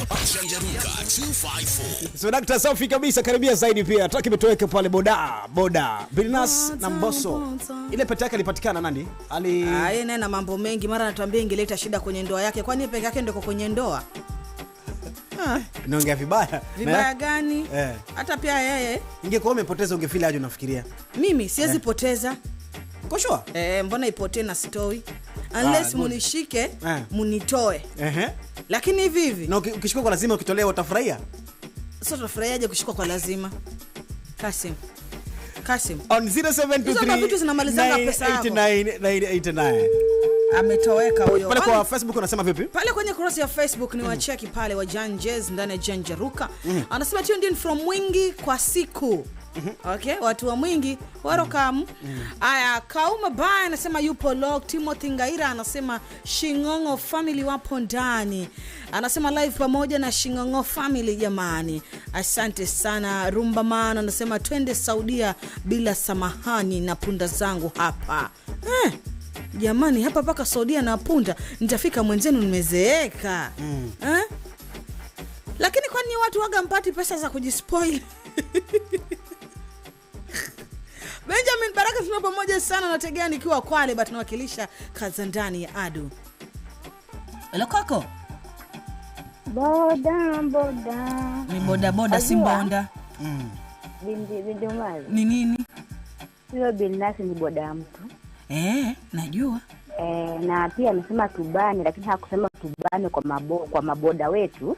Janjaruka 254. So Dr. Safi kabisa, karibia zaidi pia. Taki metoweke pale boda. Bilnas na Mbosso. Ile pete yake ilipatikana nani? Yeye na mambo mengi, mara anatuambia ingeleta shida kwenye ndoa yake. Kwani peke yake ndio kwenye ndoa? Naongea vibaya. Vibaya gani? Hata pia yeye. Ingekuwa umepoteza ungefeel aje unafikiria? Mimi siwezi poteza. Uko sure? Mbona ipotee na story? Unless munishike, munitoe. Lakini hivi. Na ukishikwa kwa lazima ukitolewa utafurahia? Sasa utafurahiaje kushikwa kwa lazima? Kasim. On 0723 ametoweka huyo. Pale kwa Facebook unasema vipi? Pale kwenye kurasa ya Facebook ni wacheki pale wa Janjez ndani ya Janjaruka. Anasema tuned in from Mwingi kwa siku. Okay, watu wa Mwingi welcome. Aya, Kauma Baya anasema yupo log. Timothy Ngaira anasema Shingongo family wapo ndani. Anasema live pamoja na Shingongo family jamani. Asante sana. Rumba Man anasema twende Saudia bila samahani na punda zangu hapa. Jamani, hapa paka Saudia na punda nitafika mwenzenu nimezeeka. Lakini kwani watu waga mpati pesa za kujispoil? Benjamin Baraka tuna pamoja sana na tegea nikiwa Kwale but nawakilisha Kazandani ya Adu. Hello kako. Boda. Ni boda si bonda. Bindi mazi. Ni nini? Sio Bilnas ni boda mtu. Najua. Na pia amesema tubani lakini hakusema tubani kwa maboda wetu.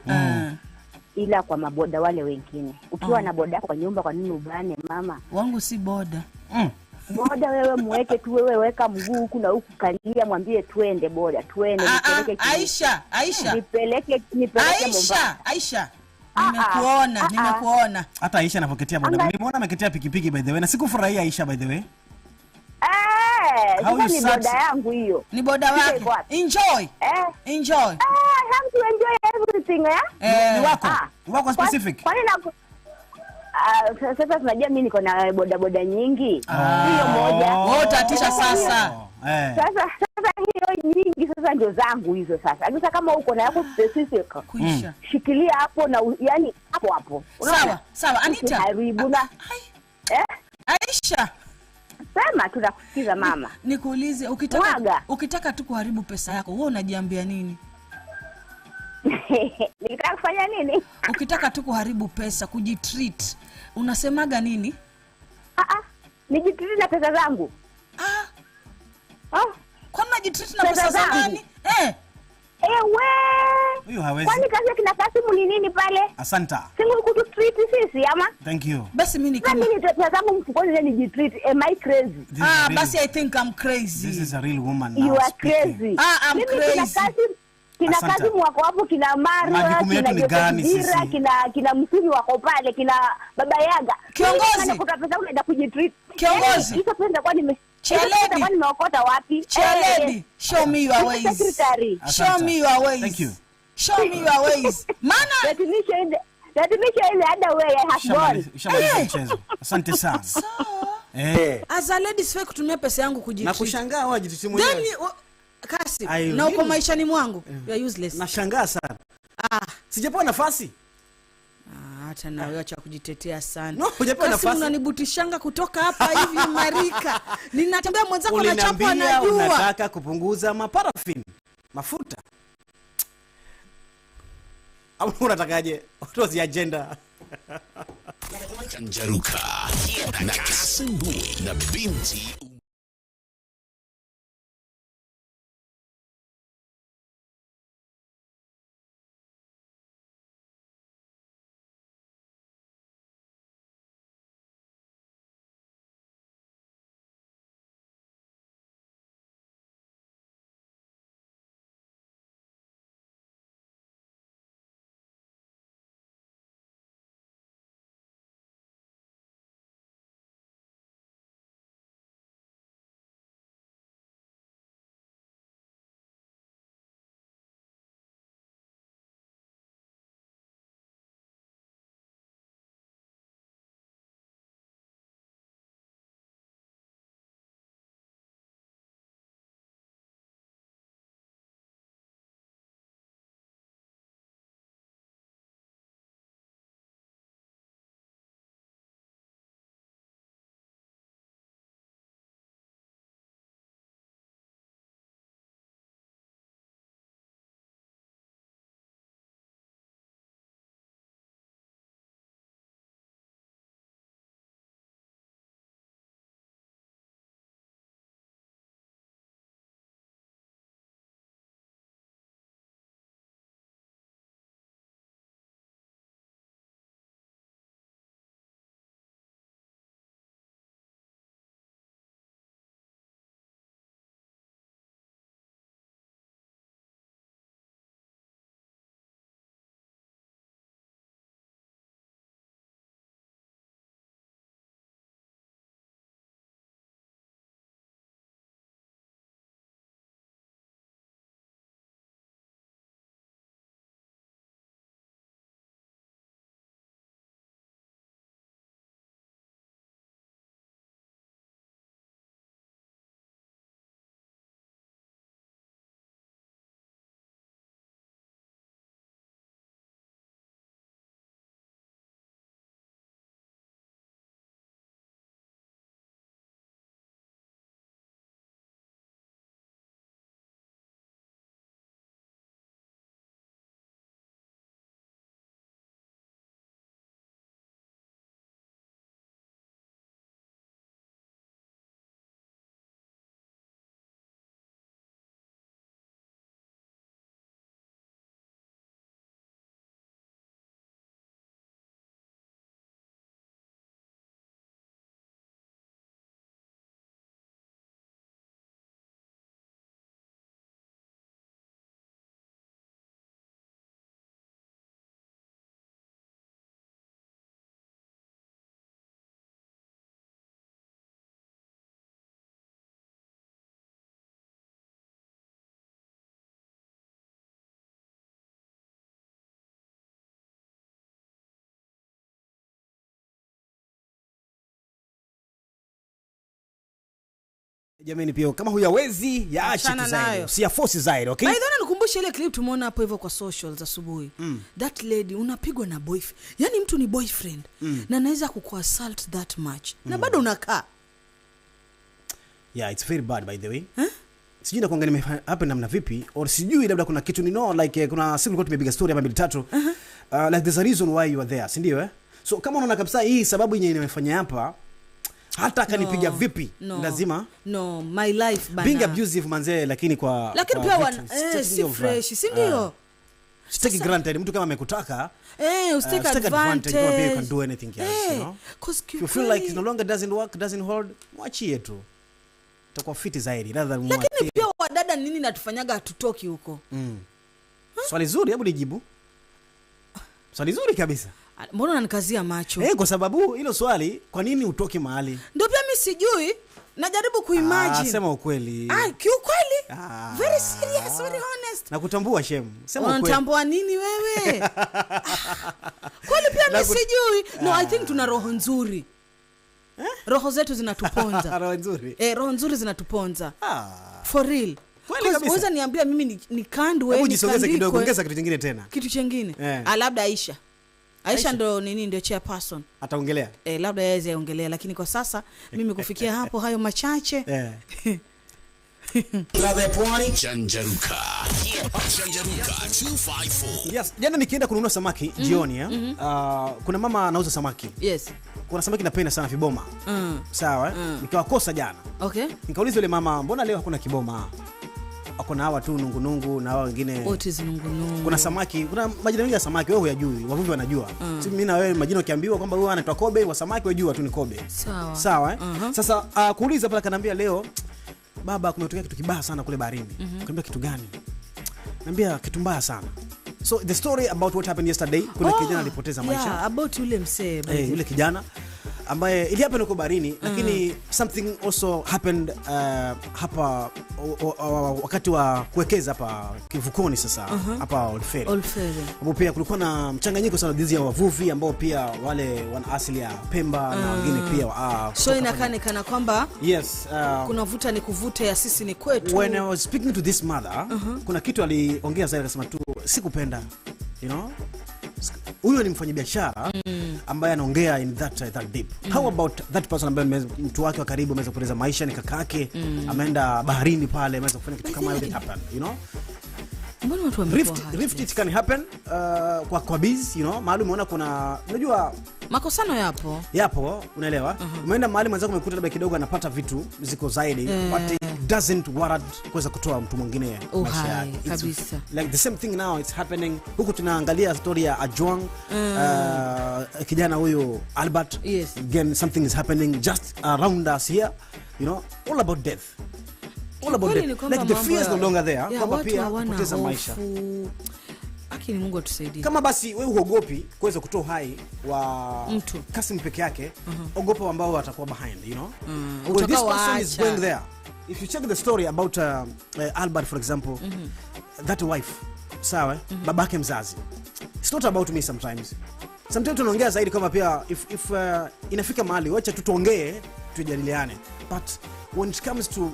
Ila kwa maboda wale wengine. Ukiwa na boda kwa nyumba kwa nini ubane mama? Wangu si boda. Boda wewe muweke tu, wewe weka mguu huku na huku kalia, mwambie twende boda, twende nipeleke Aisha. Nipeleke Mombasa. Aisha. Nimekuona. Hata Aisha anapoketea boda. Nimeona ameketea pikipiki by the way. Na sikufurahia Aisha by the way. Ni boda yangu hiyo. Ni boda wako. Enjoy. Have to enjoy everything, Ni wako specific. Kwani na sasa tunajua mimi niko na boda nyingi. Hiyo moja. Wewe utatisha sasa. Sasa hiyo nyingi sasa ndio zangu hizo sasa. Sasa kama uko na yako specific kuisha. Shikilia hapo na yani hapo. Sawa Anita. Karibu na. Aisha. Sema tunakusikiza mama. Nikuulize ukitaka tu kuharibu pesa yako, wewe unajiambia nini? Nikitaka kufanya nini? Ukitaka tu kuharibu pesa, kujitreat, unasemaga nini? Nijitreat na pesa zangu. Kwa nini unajitreat na pesa zangu? Huyo hawezi. Kwani kazi kina Kasimu ni nini pale? Asanta. Singu kututreat sisi ama? Thank you. Basi mimi kama mimi pesa zangu mfukoni ni jitreat. Am I crazy? Basi I think I'm crazy. This is a real woman now. You are crazy. I'm crazy. Kina Kasimu wako hapo, kina Mario, kina Msuni wako pale, kina Baba Yaga. Kiongozi. Kuna pesa unaenda kujitreat. Kiongozi. Hizo pesa kwa Chaledi. nimeokota wapi? Chaledi. Show me your ways. Secretary. Show me your ways. Thank you. Show me your ways. Mana. Let me show you the other way I have gone. Mchezo. Asante sana. As a lady sifa kutumia pesa yangu kujitreat. Na kushangaa wajitreat mwenyewe. Then Kasi, na uko maishani mwangu. You are useless. Nashangaa sana. Sijapewa nafasi. Hata na wewe acha kujitetea sana. No, hujapewa nafasi. Kasi unanibutishanga kutoka hapa hivi Marika. Ninatembea mwenzako na chapo anajua. Unataka kupunguza maparafini, mafuta. Au unatakaje? What was the agenda? Janjaruka na Kasimu na binti Jamani pia kama huyawezi yaache tu zaidi. Si ya force zaidi, okay? By the way nikumbusha ile clip tumeona hapo hivyo kwa socials asubuhi. That lady unapigwa na boyfriend. Yaani mtu ni boyfriend na anaweza kukuassault that much. Na bado unakaa. Yeah, it's very bad by the way. Sijui na kuangalia hapa namna vipi or sijui labda kuna kitu like kuna siku tulikuwa tumepiga story hapa 2-3. Like there's a reason why you are there, si ndio So kama unaona kabisa hii sababu yenyewe imefanya hapa hata akanipiga vipi lazima my life bana being abusive manze lakini pia si fresh si ndio take granted mtu kama amekutaka take advantage you can do anything else, you know, if you feel like it no longer doesn't hold mwachie tu itakuwa fiti zaidi rather than lakini pia wadada nini natufanyaga hatutoki huko swali zuri hebu nijibu swali zuri kabisa. Mbona unanikazia macho? Kwa sababu hilo swali kwa nini utoke mahali? Ndio pia mimi sijui. Najaribu kuimagine. Sema ukweli. Kiukweli? Very serious, very honest. Na kutambua shem. Sema ukweli. Unatambua nini wewe? Kweli pia mimi sijui. No, I think tuna roho nzuri. Roho zetu zinatuponza. Roho nzuri. Roho nzuri zinatuponza. For real. Kweli kabisa. Unaweza niambia mimi nikandwe ni jisogeze kidogo, ongeza kitu kingine tena. Kitu kingine? Labda Aisha ndo ndio chairperson. Ataongelea. Labda yeye aongelea lakini kwa sasa mimi kufikia hapo hayo machache. Janjaruka 254. Yes, jana nikienda kununua samaki jioni kuna mama anauza samaki. Yes. Kuna samaki napenda sana viboma. Sawa nikawakosa jana. Okay. Nikauliza yule mama mbona leo hakuna kiboma? Hakuna hawa tu nungunungu na hao wengine. What is nungunungu? Kuna samaki, kuna majina mengi ya samaki wewe huyajui, wavuvi wanajua. Si mimi na wewe majina ukiambiwa kwamba wewe anaitwa kobe wa samaki wewe jua tu ni kobe. Sawa Sasa kuuliza pale kanambia leo baba kumetokea kitu kibaya sana kule baharini. Akaniambia kitu gani? Naambia kitu mbaya sana. So the story about what happened yesterday, kuna kijana alipoteza maisha. Yeah, about yule msee. Yule kijana ambaye ili hapa huko baharini lakini something also happened hapa wakati wa kuwekeza hapa kivukoni sasa hapa Olfere. Hapo pia kulikuwa na mchanganyiko sana dhidi ya wavuvi ambao pia wale wana asili ya Pemba na wengine pia so inakanekana kwamba yes kuna vuta ni kuvuta ya sisi ni kwetu. When I was speaking to this mother kuna kitu aliongea zaidi akasema tu sikupenda, you know, huyo ni mfanyabiashara ambaye anaongea in that deep. How about that person ambaye mtu wake wa karibu ameweza kupoteza maisha, ni kakake ameenda baharini pale ameweza kufanya kitu kama hiyo happen, you know? Mbona watu wamekuwa rift it can happen kwa biz, you know, mahali umeona kuna unajua makosano yapo unaelewa. Umeenda mahali mwanzako umekuta labda kidogo anapata vitu ziko zaidi but it doesn't warrant kuweza kutoa mtu mwingine maisha yake kabisa. Like the same thing now it's happening huku. Tunaangalia story ya Ajwang kijana huyo Albert. Yes. Again something is happening just around us here, you know, all about death. All about death. Like the fear is no longer there. Kwamba pia kupoteza maisha. Lakini Mungu atusaidie. Kama basi wewe huogopi kuweza kutoa uhai wa mtu Kasim peke yake, ogopa ambao watakuwa behind, you know. Well, this person is going there. If you check the story about Albert for example, that wife, sawa, babake mzazi. It's not about me sometimes. Sometimes tunaongea zaidi kama pia if inafika mahali wacha tuongee tujadiliane. But when it comes to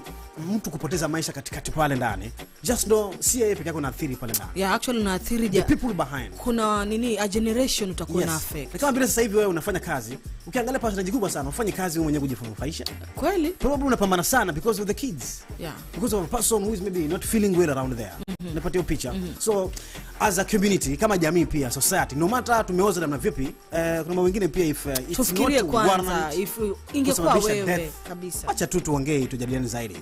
mtu kupoteza maisha katikati pale ndani, just know si yeye peke yake anaathiri pale ndani. Yeah, actually unaathiri the people behind. Kuna nini a generation utakuwa na affect. Kama vile sasa hivi wewe unafanya kazi, ukiangalia percentage kubwa sana ufanye kazi wewe mwenyewe kujifunufaisha. Kweli? Probably unapambana sana because of the kids. Yeah. Because of a person who is maybe not feeling well around there. Unapatia picha. So as a community, kama jamii pia society, no matter tumeoza namna vipi, kuna mambo mengine pia if it's not kwanza if ingekuwa wewe kabisa. Acha tu tuongee tujadiliane zaidi.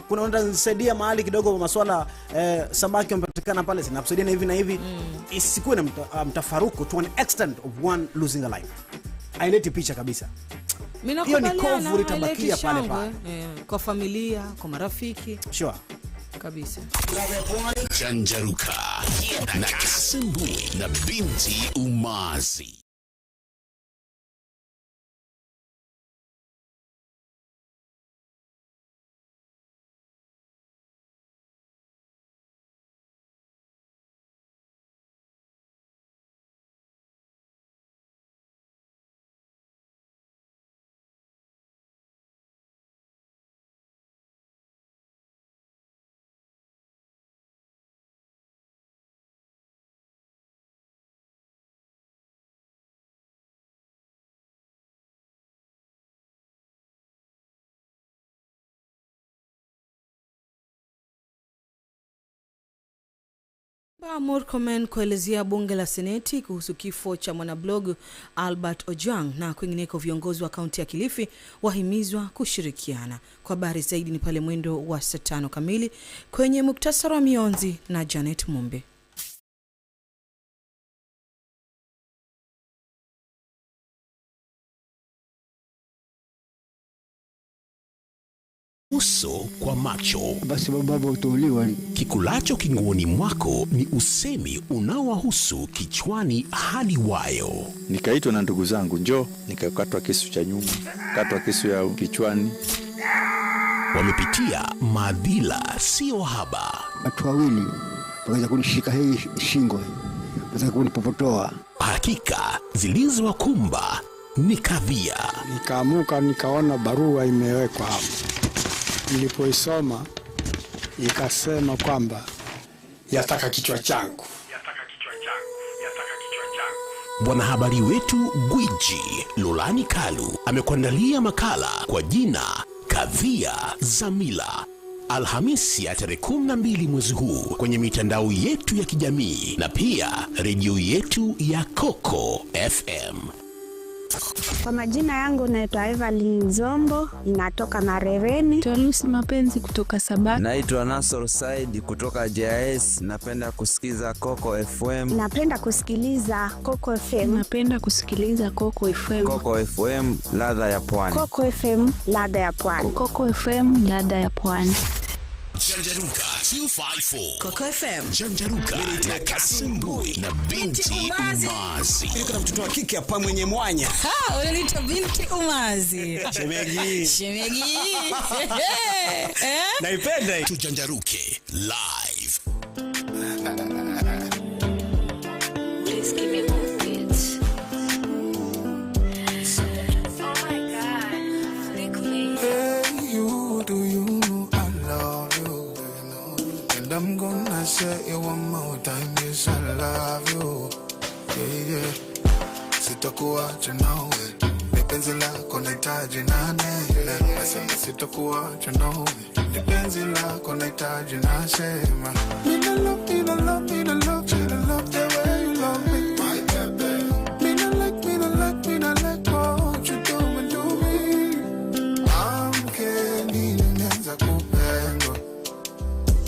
Kuna unasaidia mahali kidogo masuala samaki wamepatikana pale zinakusaidia hivi na hivi, isikuwe na mtafaruku to an extent of one losing a life. Aileti picha kabisa. Hiyo ni kovu litabakia pale pale. Kwa familia, kwa marafiki. Sure. Kabisa. Janjaruka na Kasumbui na binti Umazi. Murkomen kuelezea bunge la seneti kuhusu kifo cha mwanablogu Albert Ojwang na kwingineko. Viongozi wa kaunti ya Kilifi wahimizwa kushirikiana. Kwa habari zaidi ni pale mwendo wa saa 5 kamili kwenye muktasari wa mionzi na Janet Mumbe. Uso kwa macho. Basi baba utauliwa. Kikulacho kinguoni mwako ni usemi unaowahusu kichwani hadi wayo. Nikaitwa na ndugu zangu, njoo, nikakatwa kisu cha nyuma, katwa kisu ya kichwani. Wamepitia madhila sio haba. Watu wawili waweza kunishika hii shingo, waweza kunipopotoa. Hakika zilizowakumba ni kadhia. Nikaamuka nikaona barua imewekwa hapo. Nilipoisoma ikasema kwamba yataka kichwa changu. Mwanahabari wetu gwiji Lolani Kalu amekuandalia makala kwa jina Kadhia za Mila. Alhamisi ya tarehe 12 mwezi huu kwenye mitandao yetu ya kijamii na pia redio yetu ya Coco FM. Kwa majina yangu naitwa Evelyn Zombo, ninatoka Marereni. Tolusi Mapenzi kutoka Sabaki. Naitwa Nasor Said kutoka JS. Napenda kusikiza Coco FM. Napenda kusikiliza Coco FM. Napenda kusikiliza Coco FM. Coco FM, ladha ya pwani. Coco FM, ladha ya pwani. Coco FM, ladha ya pwani. Janjaruka 254 Coco FM. Janjaruka na Kasimbui na binti Umazi. Kuna mtoto wa kike hapa mwenye mwanya. Unaitwa binti Umazi. Shemegi. Naipenda hii. Tujanjaruke live. Please give me more beats. Oh my God, flick me. Hey, you, do you know I love you? And I'm gonna say it one more time, yes I love you. Yeah. Sitakuacha nawe, nipenzi lako nahitaji nane. Nasema sitakuacha nawe, nipenzi lako nahitaji nasema. Need a love, need a love, need a love, need a love the way you love me. My baby. Me not like what you doing to me. Amkeni nimeanza kupendwa,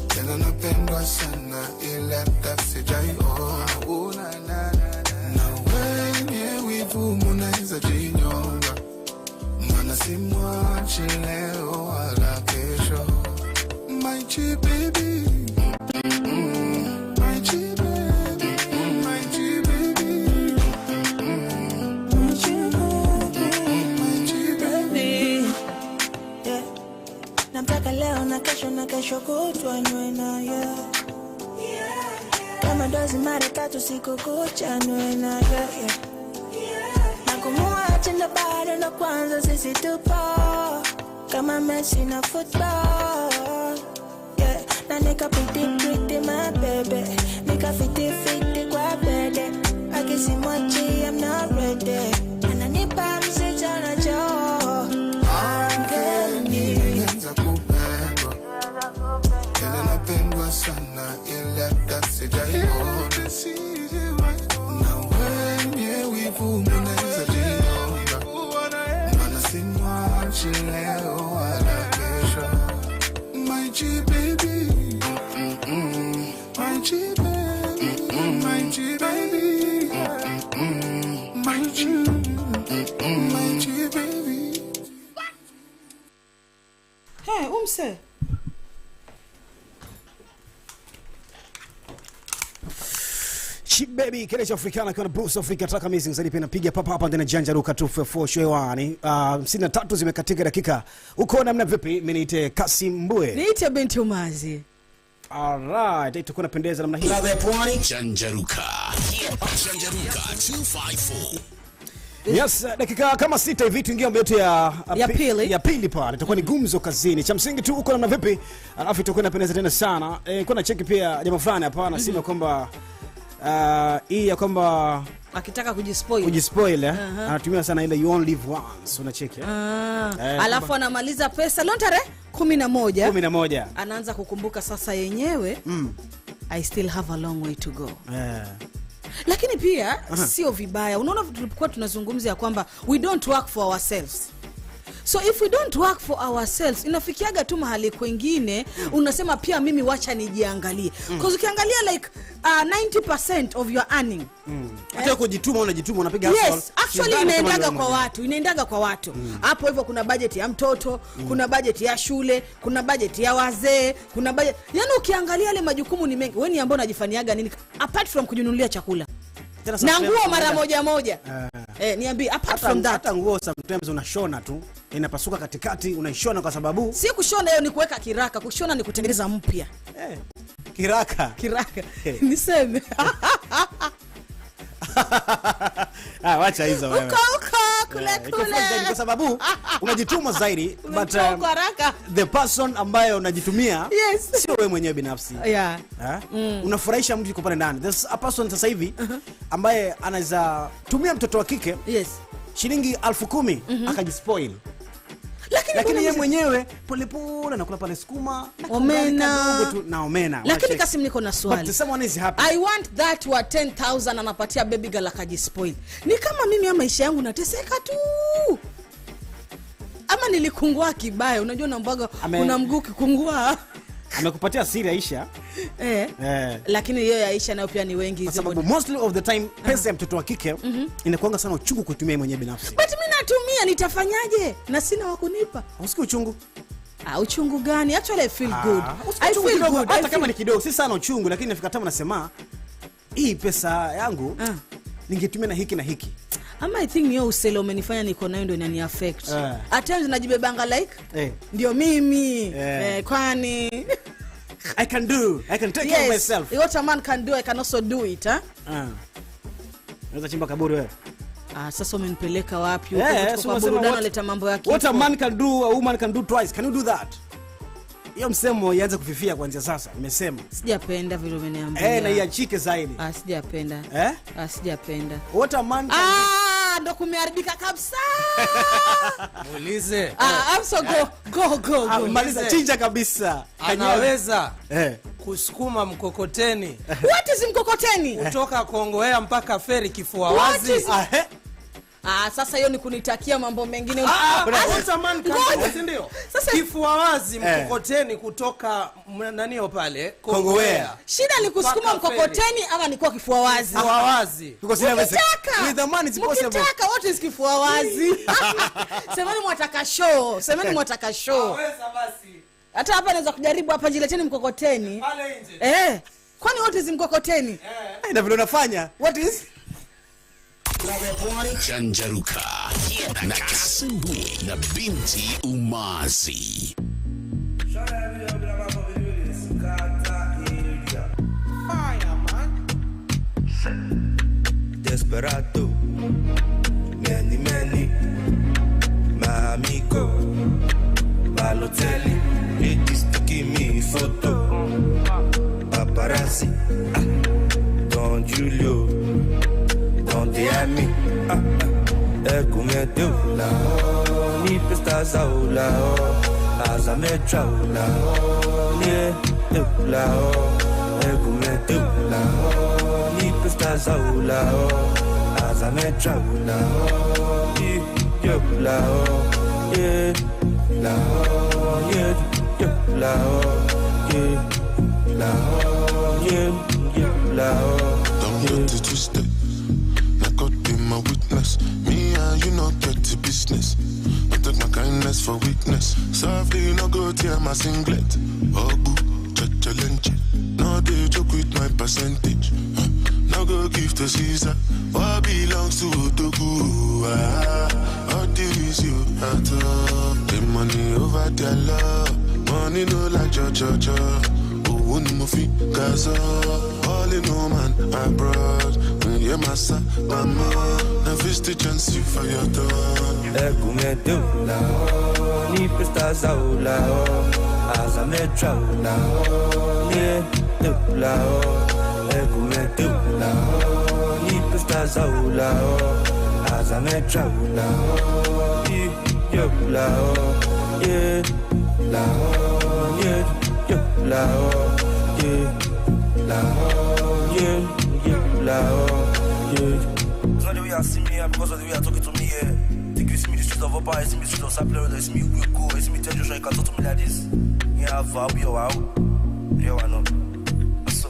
tena napendwa sana ila sijaiona. Na wenye wivu mnaweza jinyonga, maana simwachi leo wala kesho. My G baby, my G baby, my G baby, my G baby. Yeah. Namtaka leo na kesho kutwa nywe na yeah. Kama dozi mara 3 siku kucha nywe na yeah. Nakumua tena bado na kwanza sisi tupo kama Messi na football. Yeah. Na nika pretty my baby, nika fiti kwa bede. Akisimwachi I'm not ready. Ananipa msichana Joe. Nimeanza kupendwa, tena napendwa sana ila sijaiona. Na wenye wivu mnaweza jinyonga, maana simwachi leo wala kesho. My G baby, my G baby, my G baby, my G baby. Hey, umse. Chip baby kile cha Afrikana kwa Bruce Africa Track Amazing zaidi pia napiga hapa ndani ya Janjaruka 254 showani. 63 zimekatika dakika. Uko namna vipi? Mimi niite Kasimbue. Niite binti Umazi. Alright, itakuwa napendeza namna hii. Ladha ya pwani Janjaruka. Janjaruka 254. Yes, dakika kama 6 hivi tuingia mambo yetu ya pili pale. Itakuwa ni gumzo kazini. Cha msingi tu uko namna vipi? Alafu itakuwa napendeza tena sana. Kuna cheki pia jamaa fulani hapa anasema kwamba hii ya kwamba akitaka kujispoil anatumia sana ile you only live once, unacheki alafu anamaliza pesa lontare 11 11 anaanza kukumbuka sasa yenyewe I still have a long way to go. Lakini pia sio vibaya. Unaona tulipokuwa tunazungumzia kwamba we don't work for ourselves. So if we don't work for ourselves, inafikiaga tu mahali kwingine unasema pia mimi wacha nijiangalie. Because ukiangalia like 90% of your earning. Hata kujituma unapiga hustle. Yes, actually inaendaga kwa watu. Hapo hivyo kuna budget ya mtoto, kuna budget ya shule, kuna budget ya wazee, kuna budget. Yaani ukiangalia ile majukumu ni mengi. Wewe ni ambao unajifanyiaga nini apart from kujinunulia chakula? Na nguo mara moja. Niambie apart from that. Hata nguo sometimes unashona tu. Inapasuka katikati unaishona kwa sababu si kushona hiyo ni kuweka kiraka, kushona ni kutengeneza mpya. Kiraka. Niseme. Wacha hizo wewe. Kule. Kwa sababu unajituma zaidi but the person ambaye unajitumia sio wewe mwenyewe binafsi. Unafurahisha mtu yuko pale ndani. There's a person sasa hivi ambaye anaweza tumia mtoto wa kike shilingi 10,000 akajispoil. Lakini yeye mwenyewe polepole anakula pale sukuma na omena. Lakini Kasim niko na swali. But someone is happy. I want that wa 10,000 anapatia baby girl akajispoil. Ni kama mimi maisha yangu nateseka tu. Ama nilikungua kibaya, unajua nambaga kuna mguu kikungua. Amekupatia siri Aisha. Lakini hiyo ya Aisha nayo pia ni wengi. Kwa sababu mostly of the time pesa ya mtoto wa kike inakuanga sana uchungu kutumia mwenyewe binafsi. But mimi natumia, nitafanyaje? Na sina wa kunipa. Usikii uchungu? Uchungu gani? Actually I feel good. I feel good. Hata kama ni kidogo, si sana uchungu, lakini nafika tamu nasema hii pesa yangu ningetumia na hiki na hiki. Ama I think hiyo uselo umenifanya niko nayo ndio inani affect. At times najibebanga like ndio mimi kwani I can take care of myself. What a man can do I can also do it, Unaweza chimba kaburi wewe. Sasa umenipeleka wapi huko kwa burudani naleta mambo yake. What a man can do a woman can do twice. Can you do that? Hiyo msemo ianze kufifia kuanzia sasa. Nimesema. Sijapenda vile umeniambia. Na iachike zaidi. Sijapenda. Sijapenda. What a man can ndo kumeharibika kabisa. Muulize. So go. Maliza chinja kabisa. Anaweza kusukuma mkokoteni. What is mkokoteni? Kutoka Kongowea mpaka feri kifua wazi. Sasa hiyo ni kunitakia mambo mengine. What a man can do, si ndio? Sasa kifua wazi mkokoteni kutoka nanio pale Kongowea. Shida ni kusukuma mkokoteni ama ni kwa kifua wazi? Kifua wazi. With the man it's possible. Mkitaka what is kifua wazi? Semeni mwataka show. Waweza basi. Hata hapa naweza kujaribu hapa, jileteni mkokoteni. Pale nje. Kwani what is mkokoteni? Na vile unafanya. What is? Janjaruka na Kasimbwe na binti Umazi. Desperado, many, my amigo, Balotelli, ladies to give me photo, paparazzi, Don Julio, Don Diami, come tu la, ni pesta la, as a metra la, ni tu la, come tu la, ni pesta la, as a metra la, ni yo la, yeah, la, yeah, la, yeah, la, yeah, la. Don't get it twisted. Now God be my witness. Me and you not get to business. I take my kindness for weakness. Softly no go tear my singlet. Oh boo, challenge. No they joke with my percentage. No go give to Caesar. What belongs to Otoku? All this you at all. The money over their love. Money no like cha. Wouldn't move Gaza, all in no man abroad. Yeah, massa, mama, na viste chance for your door. Come tu la, ni pesta la, as a metra la, yeah, tu la, come tu la, ni pesta la, as a metra la, yo la, yeah, la, yeah, yo la. La, It's not the way I see me here because of the way I talking to me here. Think you see me the street of Opa, you see me the street of Sapler, you see me Uguko, you see me Tenjo, you can talk to me like this. Yeah, I'll be a wow. Yeah, why not? So,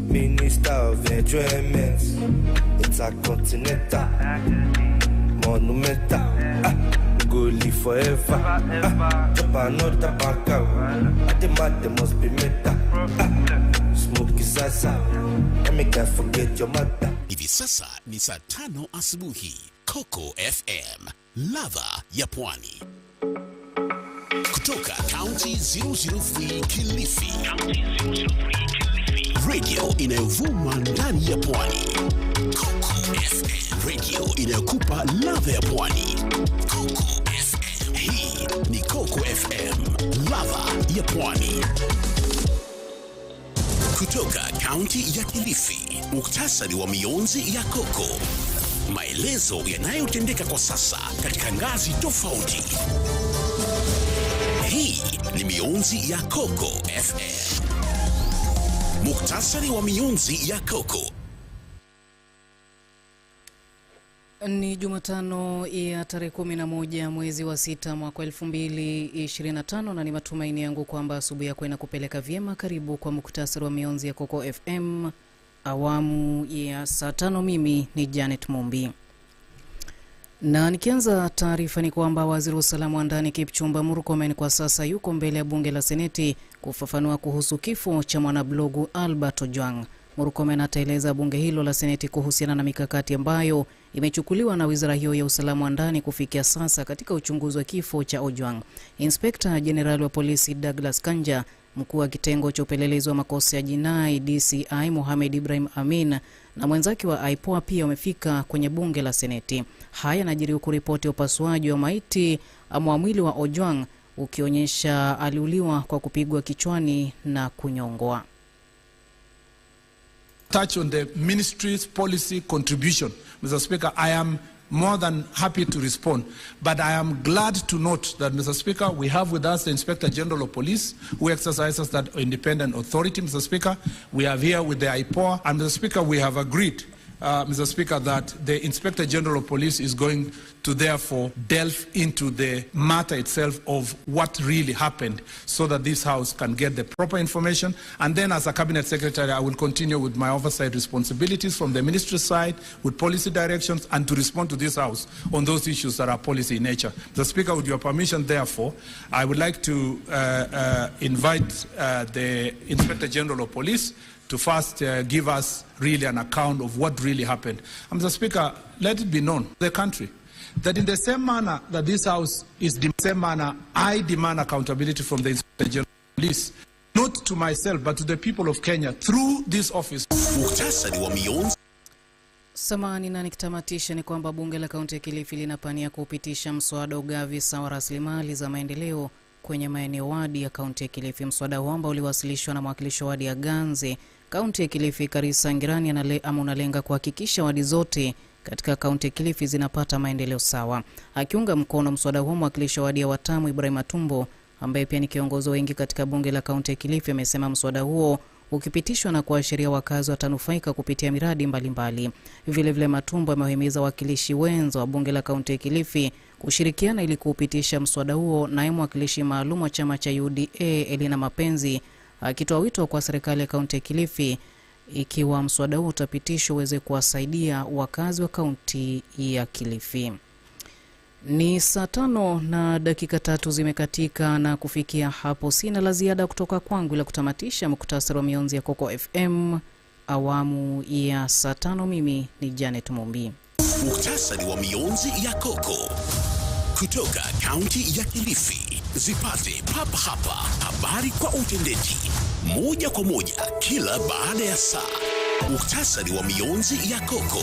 Minister of Enjoyment, it's a continental, monumental. Go live forever. Drop another back out. I demand there must be meta. Smoke is sasa. Let me can't forget your mother. Hivi sasa ni saa 5 asubuhi. Coco FM, ladha ya pwani. Kutoka County 003 Kilifi. Radio inayovuma ndani ya pwani. Coco FM, radio inayokupa ladha ya pwani. Coco FM. Hii ni Coco FM, ladha ya pwani. Kutoka County ya Kilifi, muktasari wa mionzi ya Coco. Maelezo yanayotendeka kwa sasa katika ngazi tofauti. Hii ni mionzi ya Coco FM. Muktasari wa mionzi ya Coco. Ni Jumatano ya tarehe 11 mwezi wa 6 mwaka 2025 na ni matumaini yangu kwamba asubuhi yako inakupeleka vyema. Karibu kwa muktasari wa mionzi ya Coco FM awamu ya saa 5. Mimi ni Janet Mumbi. Na nikianza taarifa ni kwamba waziri wa usalama wa ndani Kipchumba Murkomen kwa sasa yuko mbele ya bunge la Seneti kufafanua kuhusu kifo cha mwanablogu Albert Ojwang. Murkomen ataeleza bunge hilo la Seneti kuhusiana na mikakati ambayo imechukuliwa na wizara hiyo ya usalama wa ndani kufikia sasa katika uchunguzi wa kifo cha Ojwang. Inspekta Jenerali wa polisi Douglas Kanja, mkuu wa kitengo cha upelelezi wa makosa ya jinai DCI Mohamed Ibrahim Amin na mwenzake wa IPOA pia wamefika kwenye bunge la Seneti. Haya yanajiri huku ripoti ya upasuaji wa maiti ama mwili wa Ojwang ukionyesha aliuliwa kwa kupigwa kichwani na kunyongwa. Touch on the ministry's policy contribution. Mr. Speaker, I am more than happy to respond, but I am glad to note that, Mr. Speaker, we have with us the Inspector General of Police who exercises that independent authority, Mr. Speaker. We have here with the IPOA, and Mr. Speaker, we have agreed, Mr. Speaker, that the Inspector General of Police is going to therefore delve into the matter itself of what really happened so that this House can get the proper information. And then as a Cabinet Secretary, I will continue with my oversight responsibilities from the ministry side with policy directions and to respond to this House on those issues that are policy in nature. Mr. Speaker, with your permission, therefore, I would like to invite the Inspector General of Police to first give us really an account of what really happened. And Mr. Speaker, let it be known, the country, that in the same manner that this House is the same manner, I demand accountability from the Inspector General of Police, not to myself, but to the people of Kenya through this office. Samani na nikitamatisha ni kwamba bunge la kaunti ya Kilifi linapania kupitisha mswada ugavi sawa rasilimali za maendeleo kwenye maeneo wadi ya kaunti ya Kilifi. Mswada huo ambao uliwasilishwa na mwakilishi wa wadi ya Ganze, kaunti ya Kilifi, Karisa Ngirani, unalenga kuhakikisha wadi zote katika kaunti ya Kilifi zinapata maendeleo sawa. Akiunga mkono mswada huo, mwakilishi wa wadi ya Watamu Ibrahim Atumbo, ambaye pia ni kiongozi wengi katika bunge la kaunti ya Kilifi, amesema mswada huo ukipitishwa na kuashiria wakazi watanufaika kupitia miradi mbalimbali. Vile vile Matumbo amewahimiza wakilishi wenza wa bunge la kaunti ya Kilifi kushirikiana ili kuupitisha mswada huo. Naye mwakilishi maalum wa chama cha UDA Elina Mapenzi akitoa wito kwa serikali ya kaunti ya Kilifi ikiwa mswada huo utapitishwa uweze kuwasaidia wakazi wa kaunti ya Kilifi. Ni saa 5 na dakika 3 zimekatika, na kufikia hapo sina la ziada kutoka kwangu ila kutamatisha muktasari wa mionzi ya Coco FM awamu ya saa 5. Mimi ni Janet Mumbi. Muktasari wa mionzi ya Coco kutoka kaunti ya Kilifi. Zipate papa hapa habari kwa utendeji moja kwa moja kila baada ya saa. Muktasari wa mionzi ya Coco.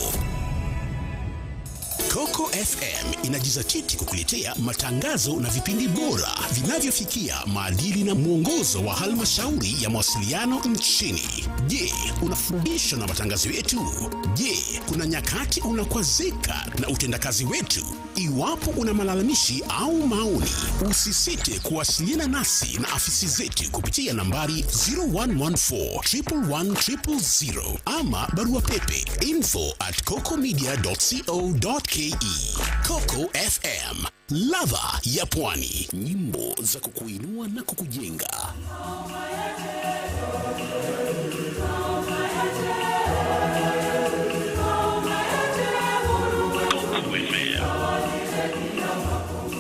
Coco FM inajizatiti kukuletea matangazo na vipindi bora vinavyofikia maadili na mwongozo wa halmashauri ya mawasiliano nchini. Je, unafurahishwa na matangazo yetu? Je, kuna nyakati unakwazika na utendakazi wetu? Iwapo una malalamishi au maoni, usisite kuwasiliana nasi na afisi zetu kupitia nambari 0114 ama barua pepe info@cocomedia.co.ke. Coco FM, ladha ya pwani, nyimbo za kukuinua na kukujenga.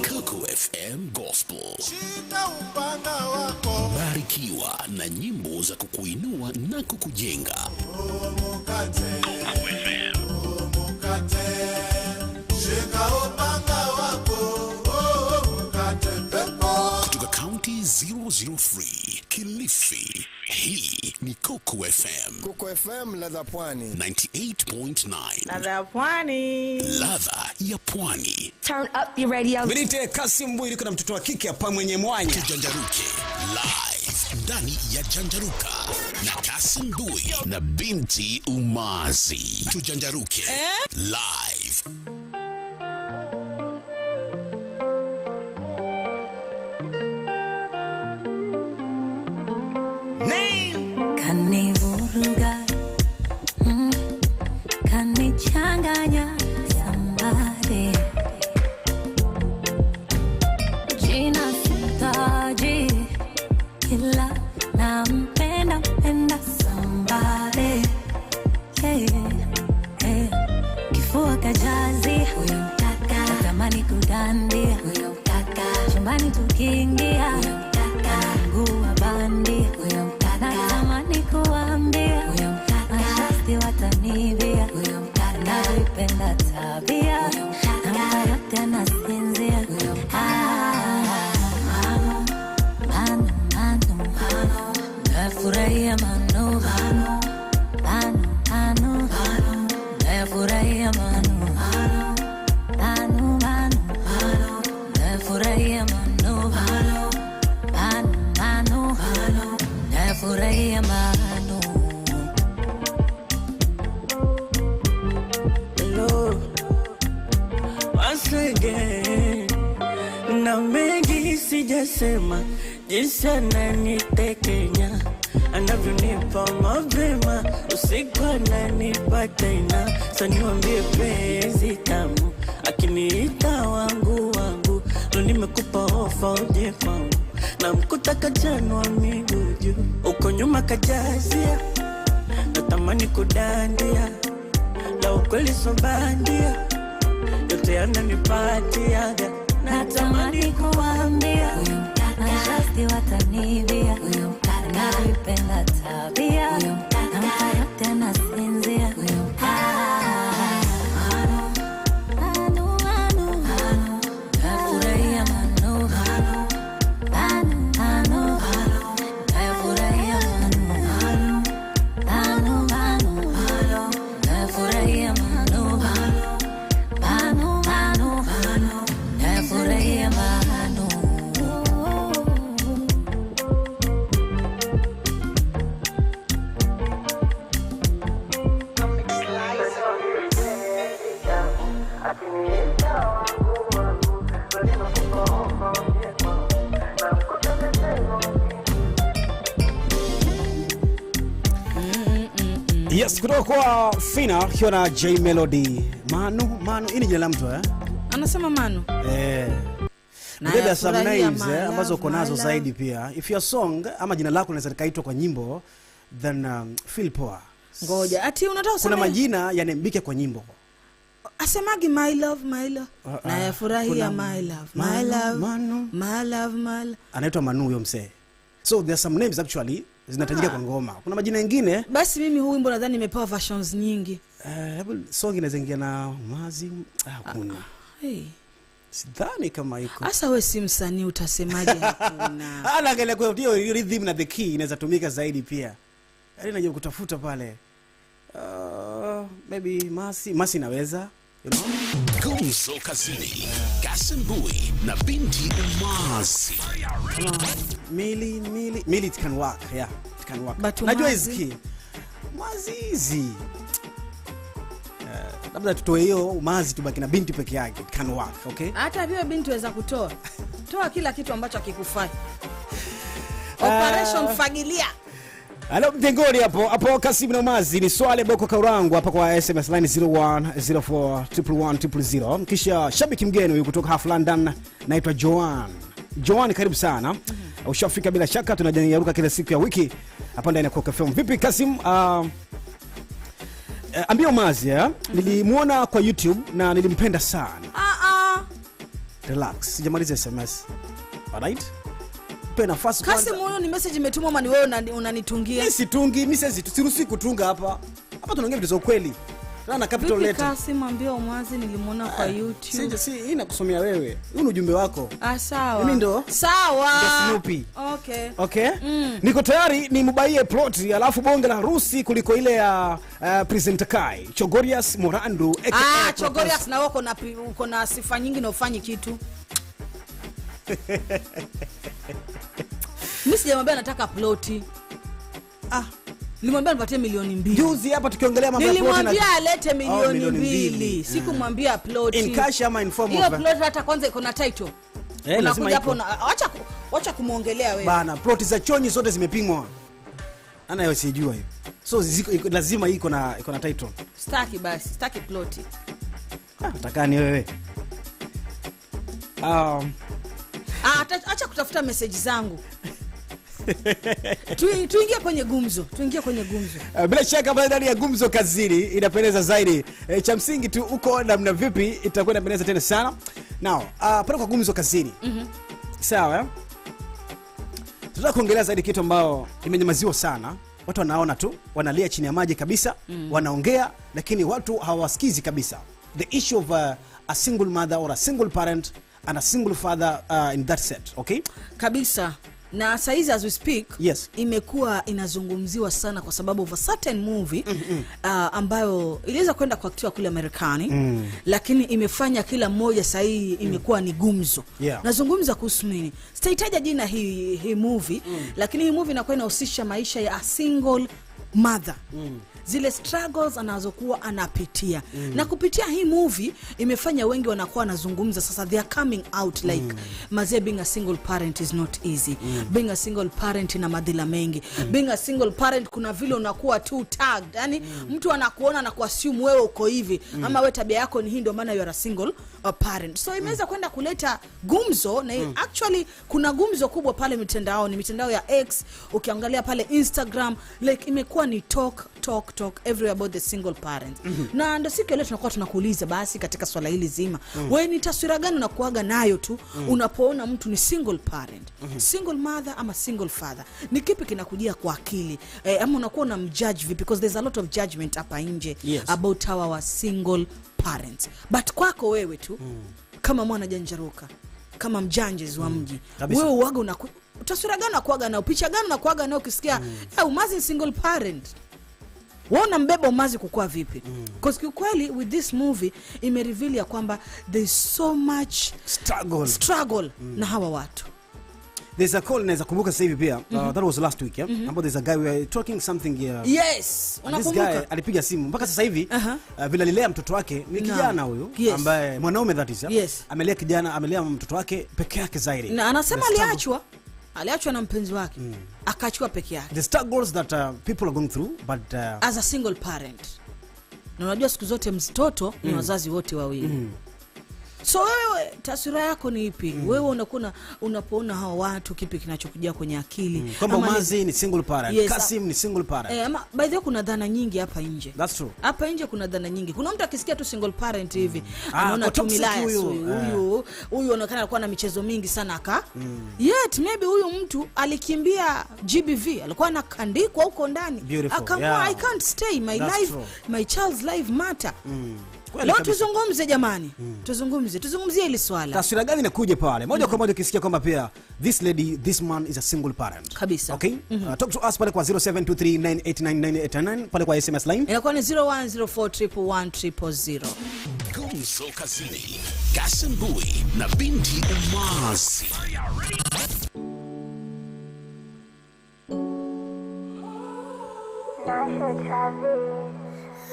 Coco FM Gospel. Barikiwa na nyimbo za kukuinua na kukujenga. Kutoka County 003, Kilifi. Hii ni Coco FM. Coco FM, ladha pwani. 98.9. Ladha ya pwani. Ladha ya pwani. Turn up your radio. Benite Kasim Bwiri kuna mtoto wa kike hapa mwenye mwanya. Janjaruke live ndani ya Janjaruka na Kasim Bwiri na binti Umazi. Tujanjaruke live. Kanivuruga, kanichanganya somebody. Jina sitaji, ila nampenda somebody. Kifua kajazi, huyo mkaka. Natamani kudandia, huyo mkaka. Chumbani tukiingia, huyo mkaka. Mguu wa bandi, huyo mkaka. Natamani kuambia, huyo mkaka. Mashasti watanibia, huyo mkaka. Naipenda tabia, huyo mkaka. Nampa yote nasinzia, huyo mkaka. Manu, nafurahia manu. Manu, nafurahia manu. Manu, nafurahia manu. Manu, nafurahia manu. Hello, once again. Na mengi sijasema, jinsi ananitekenya, anavyonipa mapema, usiku ananipa tena. Sasa niwaambie penzi tamu, akiniita wangu wangu. Leo nimekupa ofa uje kwangu, na mkuta kajanwa miguu juu. Uko nyuma kajazia, natamani kudandia, la ukweli so bandia, yote yananipatiaga. Natamani kuambia, huyo mkaka. Mashasti watanibia, huyo mkaka. Naipenda tabia, huyo mkaka. Nampa yote nasinzia, huyo mkaka. Manu, nafurahia manu. Manu, nafurahia manu. Manu, nafurahia manu. Manu, nafurahia manu. Yes, kutoka kwa Fina kiona J Melody. Manu, hii ni jina la mtu Anasema Manu. There some names ambazo uko nazo zaidi pia. If your song ama jina lako linaweza likaitwa kwa nyimbo, then feel poa. Ngoja, ati unataka useme kuna majina yanembike kwa nyimbo. Asemagi my love. Na yafurahia my love. Manu. My love. Anaitwa Manu huyo msee. So there are some names actually zinatajika kwa ngoma. Kuna majina mengine. Basi mimi huu wimbo nadhani nimepewa versions nyingi. Song inaweza ingia na Mazi. Hakuna. Sidhani kama iko. Asa wewe si msanii utasemaje hakuna. Angalia kwa hiyo rhythm na the key inaweza tumika zaidi pia. Yaani najua kutafuta pale. Maybe Masi naweza. Gumzo kazini, Kasembui na binti Umazi. Mili it can work, yeah, it can work. Najua is key. Mazizi. labda tutoe hiyo umazi tubaki na binti peke yake, it can work, okay? Hata vile binti waweza kutoa. Toa kila kitu ambacho hakikufai. Operation fagilia. Hello mtengoni hapo Kasim na Umazi ni swali Boko Kaurangu hapa kwa SMS line 0104111000. Kisha shabiki mgeni huyu kutoka Half London naitwa Joan, karibu sana. Ushafika bila shaka, tunajanyaruka kila siku ya wiki hapa ndani ya Coco FM. Vipi Kasim? Ambia Umazi nilimuona kwa YouTube na nilimpenda sana. Relax, sijamaliza SMS. Alright? Pe nafasi kwanza. Kasim, huyo ni message imetumwa ama ni wewe unanitungia? Mimi situngi, message tusiruhusi kutunga hapa. Hapa tunaongea vitu za ukweli. Na capital letter. Kasim, ambia Umazi nilimuona kwa YouTube. Si hii nakusomea wewe. Huu ni ujumbe wako. Sawa. Mimi ndo. Sawa. Snoopy. Okay. Niko tayari ni mubaie plot alafu bonge la harusi kuliko ile ya presenter Kai. Chogorias Morandu. Chogorias na wako uko na sifa nyingi na ufanye kitu. Mimi sijamwambia nataka ploti. Nilimwambia nipatie milioni 2. Juzi hapa tukiongelea mambo ya ploti na nilimwambia alete milioni 2. Sikumwambia ploti. In cash ama in form of. Hiyo ploti hata kwanza iko na title. Lazima hapo acha kumuongelea wewe. Bana, ploti za Chonyi zote zimepimwa. Ana yeye sijua hiyo. So lazima iko na title. Staki ploti. Utakani wewe. Acha kutafuta message zangu. Tuingie kwenye gumzo. Bila shaka ndani ya gumzo kazini inapendeza zaidi. Cha msingi tu uko namna vipi itakuwa inapendeza tena sana. Now, pale kwa gumzo kazini. Sawa? Tunataka kuongelea zaidi kitu ambao imenyamaziwa sana. Watu wanaona tu, wanalia chini ya maji kabisa, wanaongea lakini watu hawasikizi kabisa. The issue of a single mother or a single parent and a single father in that set, okay? Kabisa. Na saizi as we speak, imekuwa inazungumziwa sana kwa sababu of a certain movie ambayo iliweza kwenda kuaktiwa kule Marekani, lakini imefanya kila mmoja sahihi imekuwa ni gumzo. Nazungumza kuhusu nini? Sitahitaja jina hii movie, lakini hii movie inakuwa inahusisha maisha ya a single mother. Zile struggles anazokuwa anapitia. Na kupitia hii movie imefanya wengi wanakuwa wanazungumza sasa, they are coming out like mazee, being a single parent is not easy. Being a single parent ina madhila mengi. Being a single parent kuna vile unakuwa too tagged. Yani mtu anakuona na kuassume wewe uko hivi ama wewe tabia yako ni hii ndio maana you are a single parent. So imeweza kwenda kuleta gumzo na actually kuna gumzo kubwa pale mitandao ya X, ukiangalia pale Instagram, like imekuwa ni talk everywhere about the single parent. Na ndio siku leo tunakuwa tunakuuliza basi katika swala hili zima, wewe ni taswira gani unakuaga nayo tu unapoona mtu ni single parent, single mother ama single father? Ni kipi kinakujia kwa akili? Ama unakuwa unamjudge vipi? Because there's a lot of judgment hapa nje about our single parents. But kwako wewe tu kama mwana Janjaruka, kama mjanjezi wa mji, wewe uaga taswira gani unakuaga na picha gani unakuaga na ukisikia Umazi single parent? Waona mbeba Umazi kukua vipi? Because kiukweli with this movie imereveal ya kwamba there is so much struggle na hawa watu. There's a call naweza kumbuka sasa hivi pia. That was last week, About there's a guy we were talking something here. Yes, unakumbuka? This guy alipiga simu mpaka sasa hivi vile alilea mtoto wake ni kijana huyu ambaye mwanaume that is. Amelea mtoto wake peke yake zaidi. Na anasema aliachwa na mpenzi wake. Akaachwa peke yake. The struggles that people are going through but as a single parent. Na unajua siku zote mtoto ni wazazi wote wawili. So wewe taswira yako ni ipi? Wewe unapoona hawa watu kipi kinachokujia kwenye akili? Kwamba Umazi ni single parent, Kasim ni single parent. Ama by the way kuna dhana nyingi hapa nje. That's true. Hapa nje kuna dhana nyingi. Kuna mtu akisikia tu single parent hivi, anaona tu milaya huyu anaonekana alikuwa na michezo mingi sana yet maybe huyu mtu alikimbia GBV, alikuwa anakandikwa huko ndani. Akamwambia I can't stay, my child's life matter. Leo tuzungumze jamani. Tuzungumzie hili swala. Taswira gani inakuja pale? Moja kwa moja ukisikia kwamba pia this man is a single parent. Kabisa. Okay? Talk to us pale kwa 0723989989 pale kwa SMS line. Inakuwa ni 0104111000. Gumzo kazini. Kasembui na binti Umazi. My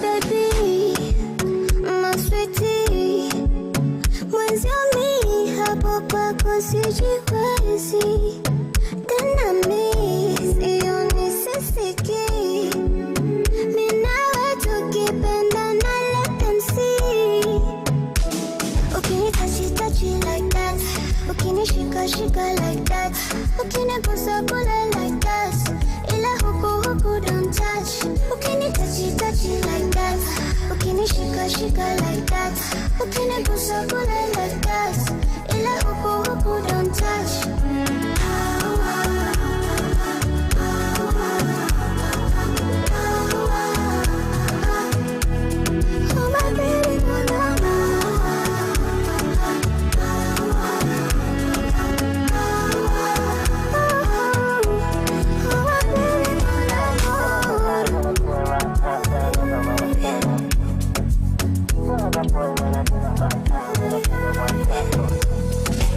baby, my sweetie, mwenzio mi hapo kwako sijiwezi tena, mi sio nisisiki, mi nawe tukipendana let them see. Ukinitachi like that, ukinishika like that, ukinigusa kule like that, ila huku don't touch. Ukinitachi like that, ukinishika like that, ukinigusa kule like that, ila huku don't touch. Oh my baby,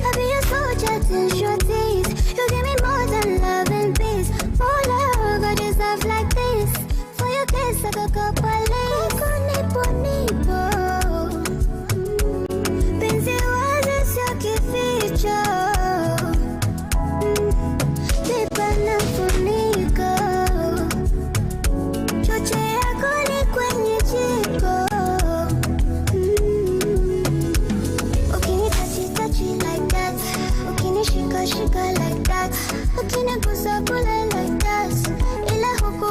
I'll be your soldier till your days. You give me more than love and peace. More love, I deserve like this. For your kiss, I go couple lace. Nipo. Penzi wazi sio kificho. Nipa na funiko. Choche yako ni kwenye jiko. Ukinitachi like that, ukinishika like that, ukinigusa kule like that, ila huku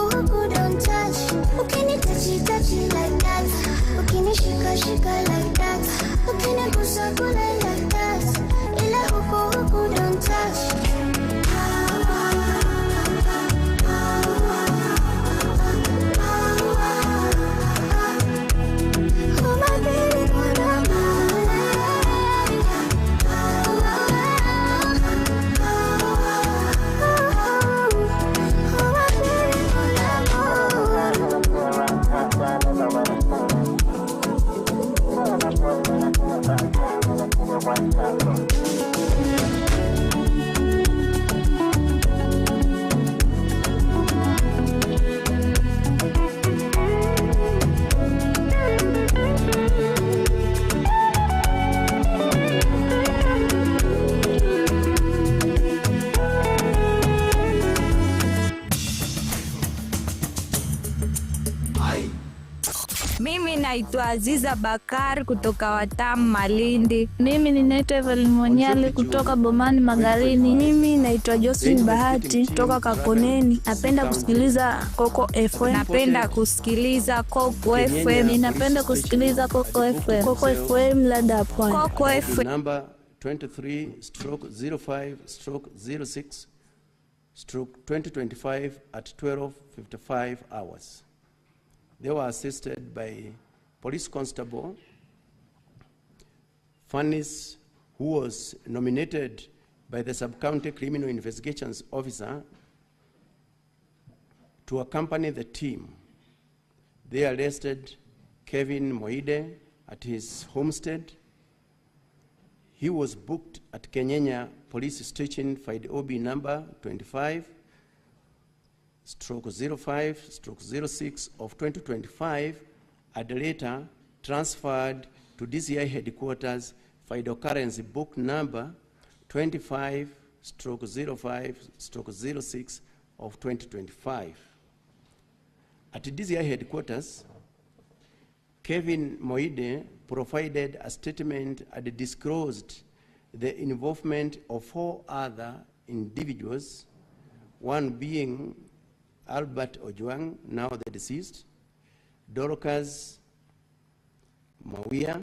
don't touch. Ukinitachi like that, ukinishika like that, ukinigusa kule like that, ila huku don't touch. Oh my baby, Mimi naitwa Aziza Bakari kutoka Watamu Malindi. Mimi ninaitwa Evelyn Monyale kutoka Bomani Magarini. Mimi naitwa Josephine Bahati kutoka Kakoneni. Napenda kusikiliza Coco FM. Napenda kusikiliza Coco FM. Ninapenda kusikiliza Coco FM. Coco FM ladha ya pwani. Coco FM. Number 23/05/06/2025 at 12:55 hours. They were assisted by Police Constable Fannis, who was nominated by the Sub-County Criminal Investigations Officer to accompany the team. They arrested Kevin Moide at his homestead. He was booked at Kenyanya Police Station, Fide OB number 25/05/06 of 2025, and later transferred to DCI headquarters, Fide occurrence book number 25/05/06 of 2025. At DCI headquarters, Kevin Moide provided a statement and disclosed the involvement of 4 other individuals, one being Albert Ojwang, now the deceased, Dorcas Mawia,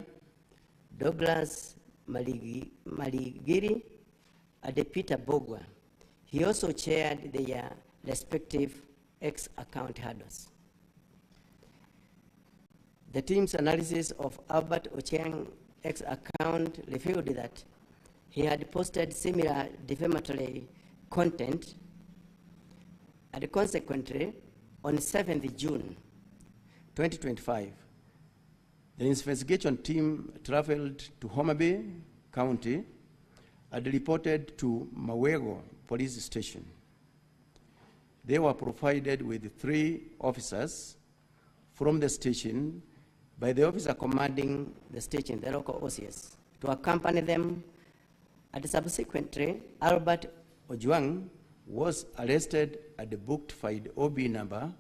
Douglas Maligiri, and Peter Bogwa. He also chaired their respective X-account handles. The team's analysis of Albert Ochieng's X-account revealed that he had posted similar defamatory content, and consequently, on 7th June 2025, The investigation team traveled to Homa Bay County and reported to Mawego Police Station. They were provided with 3 officers from the station by the officer commanding the station, the local OCS, to accompany them. And subsequently, Albert Ojwang was arrested at the booked file OB number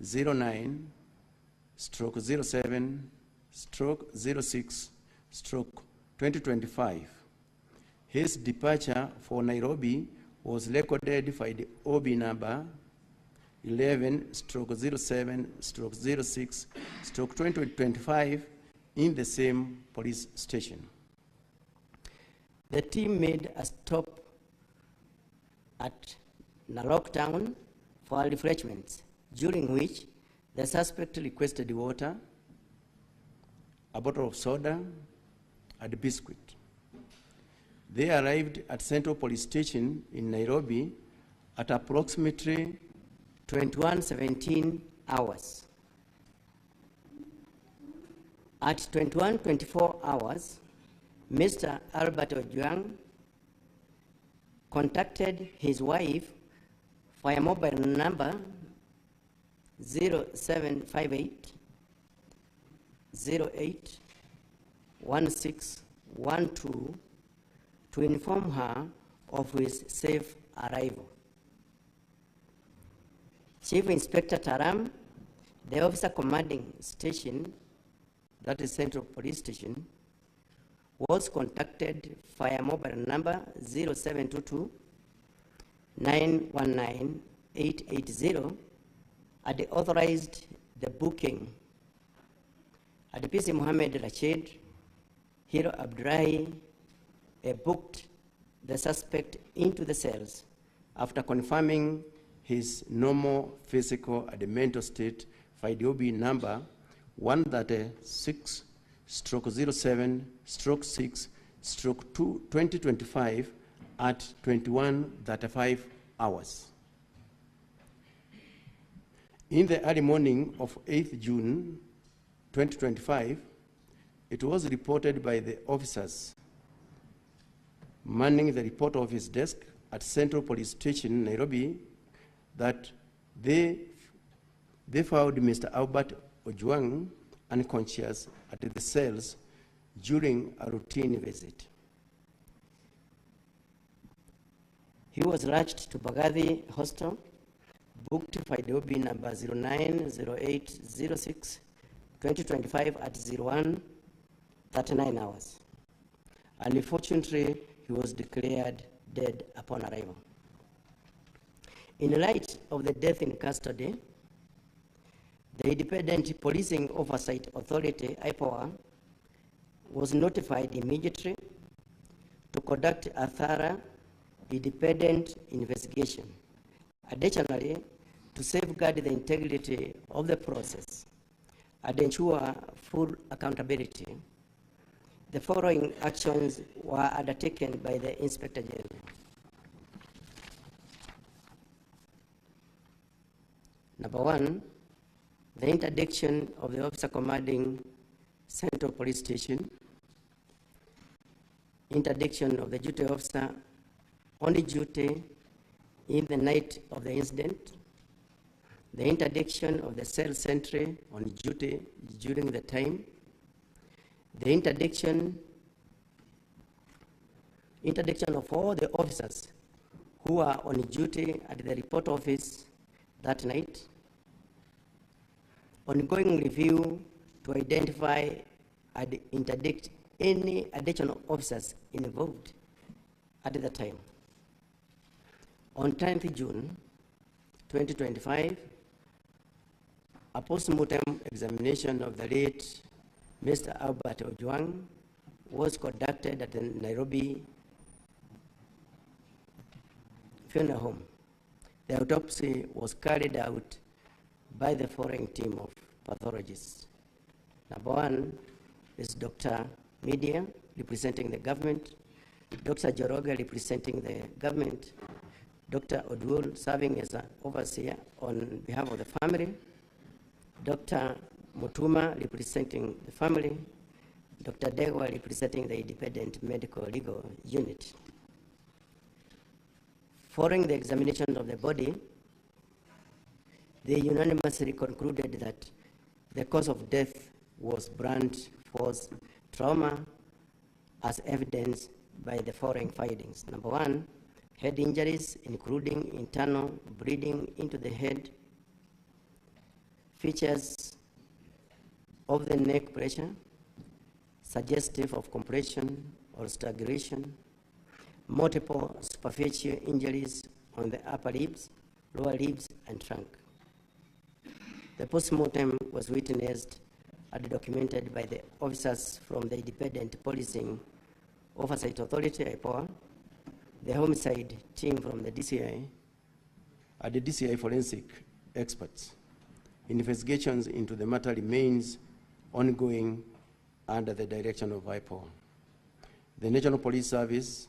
09/07/06/2025. His departure for Nairobi was recorded by the OB number 11/07/06/2025 in the same police station. The team made a stop at Narok Town for refreshments, during which the suspect requested water, a bottle of soda, and a biscuit. They arrived at Central Police Station in Nairobi at approximately 21:17 hours. At 21:24 hours, Mr. Albert Ojwang contacted his wife via mobile number 0758 08 1612 to inform her of his safe arrival. Chief Inspector Taram, the officer commanding station, that is Central Police Station, was contacted via mobile number 0722 919 880 and authorized the booking. Adipisi Mohammed Rashid, Hero Abdullahi, booked the suspect into the cells after confirming his normal physical and mental state by the OB number 136/07/6/2025 at 21:35 hours. In the early morning of 8th June 2025, it was reported by the officers manning the report office desk at Central Police Station, Nairobi, that they found Mr. Albert Ojwang unconscious at the cells during a routine visit. He was rushed to Bagathi Hostel, booked by the OB number 09/08/06/2025 at 01:39 hours. Unfortunately, he was declared dead upon arrival. In light of the death in custody, the Independent Policing Oversight Authority, IPOA, was notified immediately to conduct a thorough, independent investigation. Additionally, to safeguard the integrity of the process and ensure full accountability, the following actions were undertaken by the Inspector General. Number 1, the interdiction of the officer commanding Central Police Station, interdiction of the duty officer on duty in the night of the incident, the interdiction of the cell sentry on duty during the time, the interdiction of all the officers who are on duty at the report office that night, ongoing review to identify and interdict any additional officers involved at the time. On 10th June 2025, a post-mortem examination of the late Mr. Albert Ojwang was conducted at the Nairobi funeral home. The autopsy was carried out by the following team of pathologists. Number 1 is Dr. Media, representing the government, Dr. Joroga, representing the government, Dr. Odul, serving as an overseer on behalf of the family, Dr. Mutuma representing the family, Dr. Degwa representing the Independent Medical Legal Unit. Following the examination of the body, they unanimously concluded that the cause of death was blunt force trauma as evidenced by the following findings. Number one, head injuries including internal bleeding into the head, features of the neck pressure, suggestive of compression or strangulation, multiple superficial injuries on the upper lips, lower lips, and trunk. The postmortem was witnessed and documented by the officers from the Independent Policing Oversight Authority, IPOA, the homicide team from the DCI, and the DCI forensic experts. Investigations into the matter remains ongoing under the direction of IPOA. The National Police Service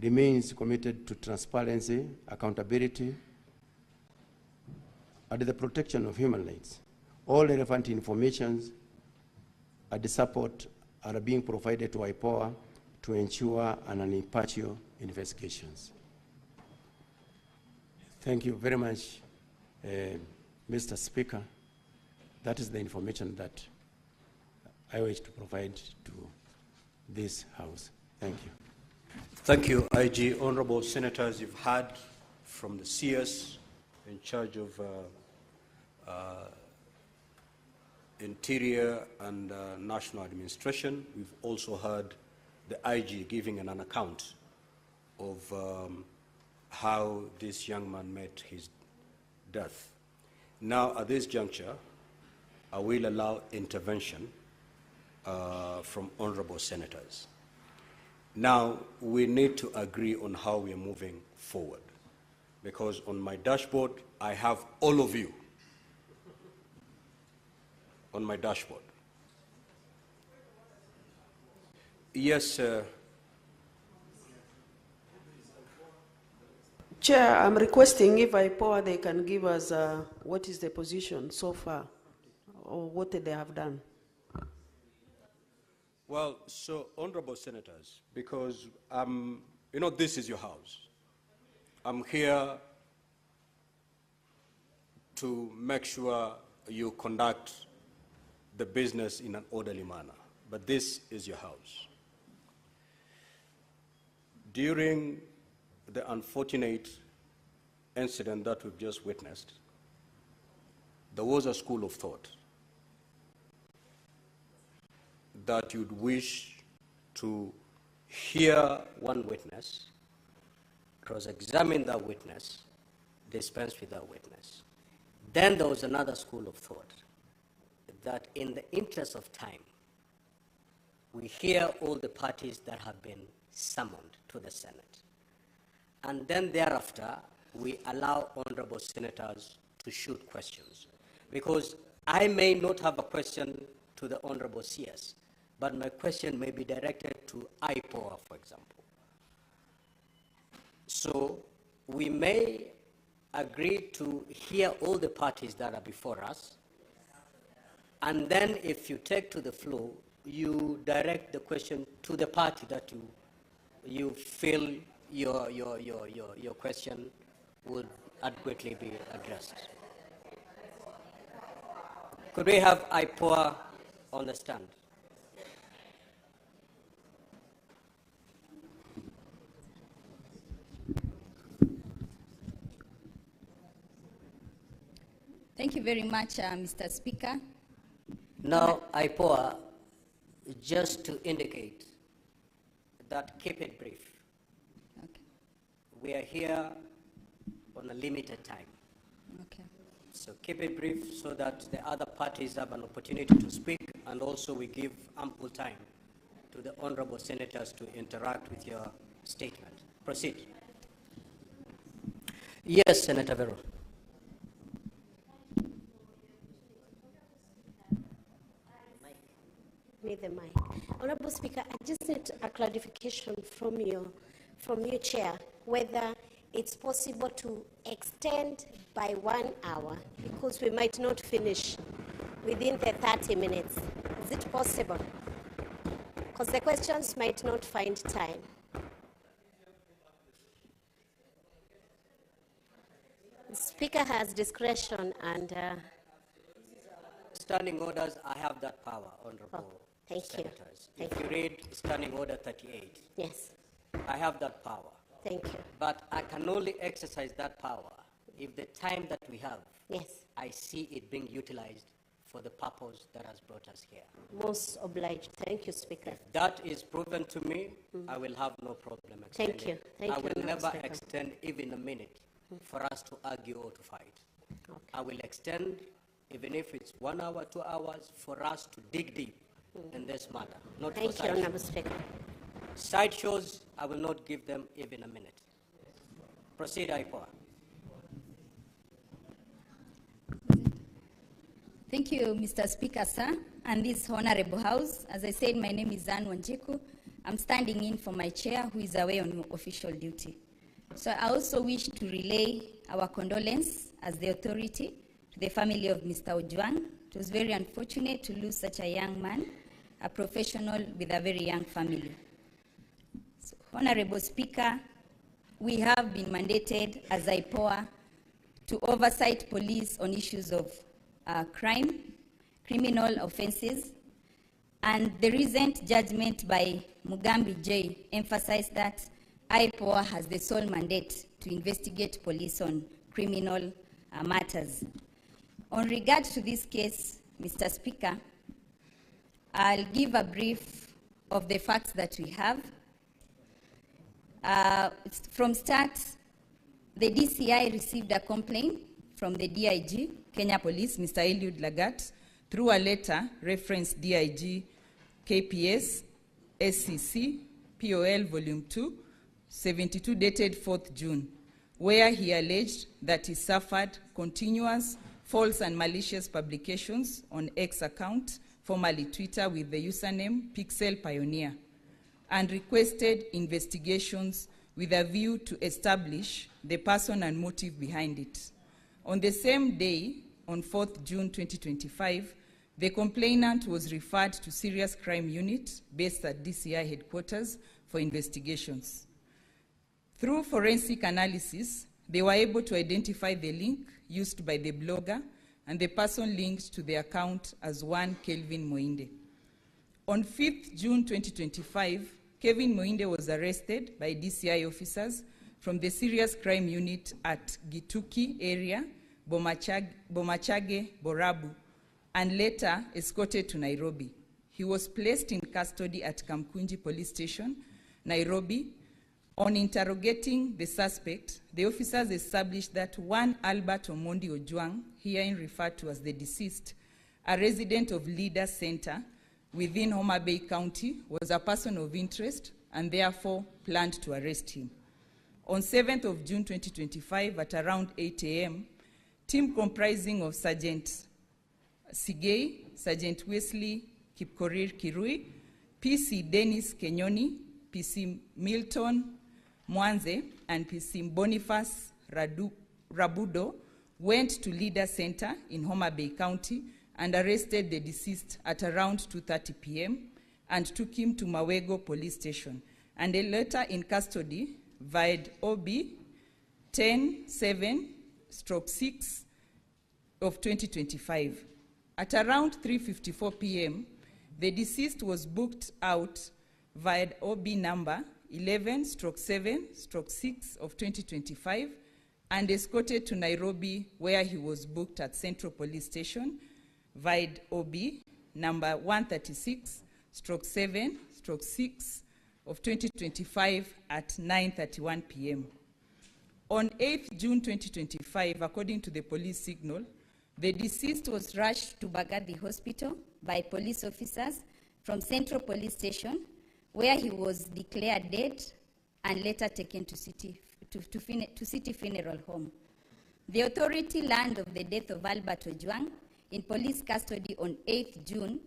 remains committed to transparency, accountability, and the protection of human rights. All relevant information and the support are being provided to IPOA to ensure an impartial investigations. Thank you very much, Mr. Speaker. That is the information that I wish to provide to this House. Thank you. Thank you, IG. Honorable Senators, you've heard from the CS in charge of Interior and National Administration. We've also heard the IG giving an account of how this young man met his death. Now, at this juncture, I will allow intervention from honorable senators. Now, we need to agree on how we are moving forward, because on my dashboard, I have all of you on my dashboard. Yes, Chair, I'm requesting if IPOA they can give us what is the position so far, or what they have done. Well, so honorable senators, because you know, this is your house. I'm here to make sure you conduct the business in an orderly manner, but this is your house. During the unfortunate incident that we've just witnessed, there was a school of thought that you'd wish to hear one witness, cross-examine that witness, dispense with that witness. Then there was another school of thought that in the interest of time, we hear all the parties that have been summoned to the Senate. And then thereafter, we allow honorable senators to shoot questions. Because I may not have a question to the honorable CS, but my question may be directed to IPOA, for example. So we may agree to hear all the parties that are before us, and then if you take to the floor, you direct the question to the party that you feel your question would adequately be addressed. Could we have IPOA on the stand? Thank you very much, Mr. Speaker. Now, IPOA, just to indicate that keep it brief. Okay. We are here on a limited time. Okay. So keep it brief so that the other parties have an opportunity to speak, and also we give ample time to the honorable senators to interact with your statement. Proceed. Yes, Senator Vero. Need the mic. Honorable Speaker, I just need a clarification from you, Chair, whether it's possible to extend by 1 hour because we might not finish within the 30 minutes. Is it possible? Because the questions might not find time. The Speaker has discretion and... Standing orders, I have that power, Honorable Senators. If you read Standing Order 38, yes, I have that power. Thank you. But I can only exercise that power if the time that we have, yes, I see it being utilized for the purpose that has brought us here. Most obliged. Thank you, Speaker. If that is proven to me, I will have no problem extending. Thank you. Thank I you, will Honourable never Speaker. extend even a minute for us to argue or to fight. I will extend, even if it's 1 hour, 2 hours, for us to dig deep in this matter. Not Thank for you, side Honourable shows. Speaker. Side shows, I will not give them even a minute. Proceed, IPOA. Thank you, Mr. Speaker, sir, and this honorable house. As I said, my name is Anne Wanjiku. I'm standing in for my chair, who is away on official duty. So I also wish to relay our condolence as the authority to the family of Mr. Ojwang. It was very unfortunate to lose such a young man, a professional with a very young family. So, Honorable Speaker, we have been mandated as IPOA to oversight police on issues of crime, criminal offenses, and the recent judgment by Mugambi J emphasized that IPOA has the sole mandate to investigate police on criminal matters. On regard to this case, Mr. Speaker, I'll give a brief of the facts that we have. From start, the DCI received a complaint from the DIG, Kenya Police, Mr. Eliud Lagat, through a letter referenced DIG KPS SCC POL Volume 2, 72 dated 4th June, where he alleged that he suffered continuous false and malicious publications on X account, formerly Twitter, with the username Pixel Pioneer, and requested investigations with a view to establish the person and motive behind it. On the same day, on 4th June 2025, the complainant was referred to Serious Crime Unit based at DCI headquarters for investigations. Through forensic analysis, they were able to identify the link used by the blogger and the person linked to the account as one Kelvin Moinde. On 5th June 2025, Kevin Moinde was arrested by DCI officers from the Serious Crime Unit at Gituki area, Bomachage, Borabu, and later escorted to Nairobi. He was placed in custody at Kamkunji Police Station, Nairobi. On interrogating the suspect, the officers established that one Albert Omondi Ojwang, herein referred to as the deceased, a resident of Leader Center within Homa Bay County, was a person of interest and therefore planned to arrest him. On 7th of June 2025, at around 8 a.m., team comprising of Sergeant Sigei, Sergeant Wesley Kipkorir Kirui, PC Dennis Kenyoni, PC Milton Mwanze, and PC Boniface Rabudo went to Leader Center in Homa Bay County and arrested the deceased at around 2:30 p.m. and took him to Mawego Police Station, and a later in custody via OB 10-7/6 of 2025. At around 3:54 p.m., the deceased was booked out via OB number 11-7/6 of 2025 and escorted to Nairobi, where he was booked at Central Police Station via OB number 136-7/6 of 2025 at 9:31 p.m. On 8th June 2025, according to the police signal, the deceased was rushed to Bagadi Hospital by police officers from Central Police Station, where he was declared dead and later taken to City Funeral Home. The authority learned of the death of Albert Ojwang in police custody on 8th June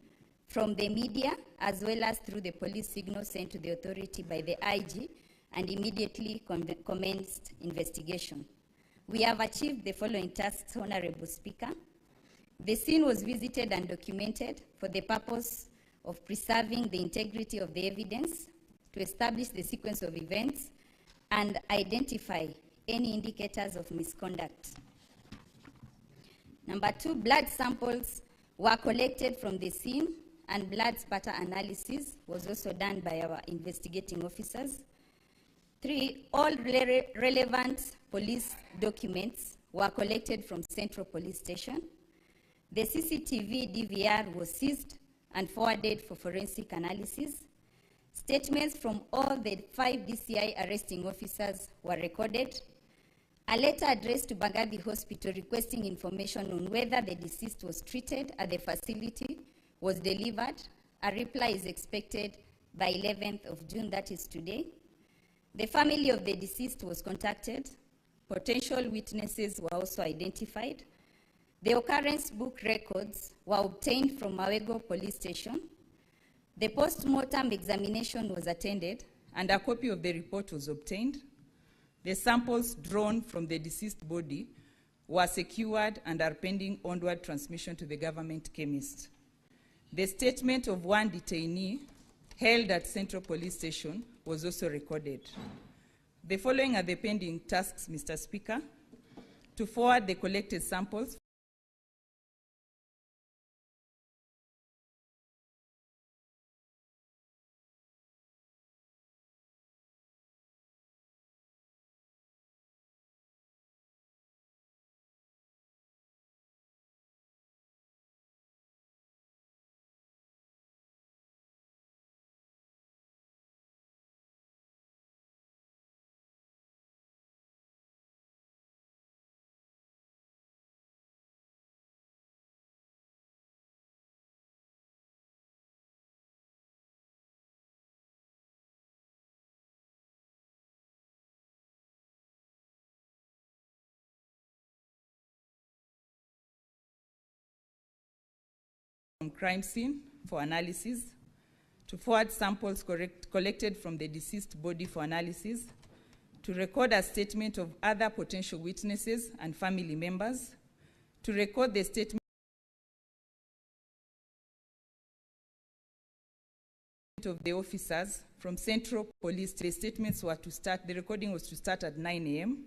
from the media, as well as through the police signal sent to the authority by the IG and immediately commenced investigation. We have achieved the following tasks, Honorable Speaker. The scene was visited and documented for the purpose of preserving the integrity of the evidence, to establish the sequence of events, and identify any indicators of misconduct. Number 2, blood samples were collected from the scene, and blood spatter analysis was also done by our investigating officers. 3, all relevant police documents were collected from Central Police Station. The CCTV DVR was seized and forwarded for forensic analysis. Statements from all the 5 DCI arresting officers were recorded. A letter addressed to Bagathi Hospital requesting information on whether the deceased was treated at the facility was delivered. A reply is expected by 11th of June, that is today. The family of the deceased was contacted. Potential witnesses were also identified. The occurrence book records were obtained from Awego Police Station. The post-mortem examination was attended, and a copy of the report was obtained. The samples drawn from the deceased body were secured and are pending onward transmission to the government chemist. The statement of one detainee held at Central Police Station was also recorded. The following are the pending tasks, Mr. Speaker: to forward the collected samples from crime scene for analysis, to forward samples collected from the deceased body for analysis, to record a statement of other potential witnesses and family members, to record the statement of the officers from Central Police. The statements were to start, the recording was to start at 9 a.m.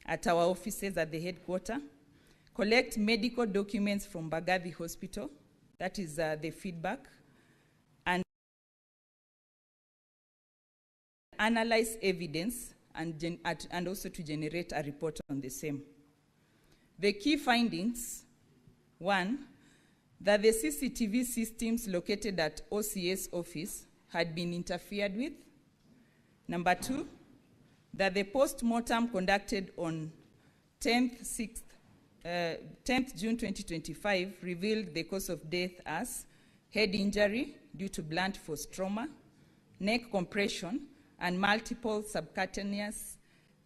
at our offices at the headquarters, collect medical documents from Bagathi Hospital, that is the feedback, and analyze evidence and also to generate a report on the same. The key findings: 1, that the CCTV systems located at OCS office had been interfered with. Number 2, that the post-mortem conducted on 10th June 2025 revealed the cause of death as head injury due to blunt force trauma, neck compression, and multiple subcutaneous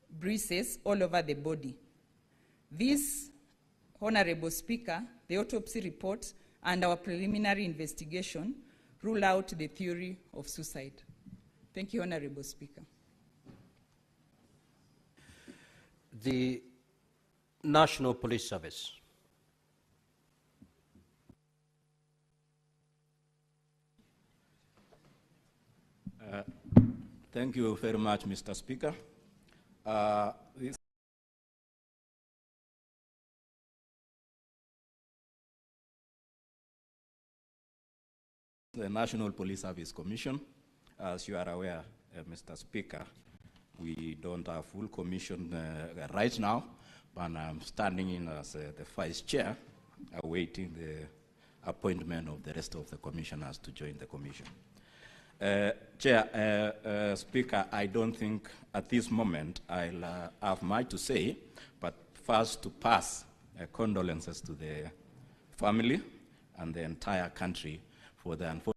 bruises all over the body. This, Honorable Speaker, the autopsy report and our preliminary investigation rule out the theory of suicide. Thank you, Honorable Speaker. The National Police Service. Thank you very much, Mr. Speaker. This the National Police Service Commission. As you are aware, Mr. Speaker, we don't have full commission right now, but I'm standing in as the Vice Chair, awaiting the appointment of the rest of the commissioners to join the commission. Speaker, I don't think at this moment I'll have much to say, but first to pass condolences to the family and the entire country for the unfortunate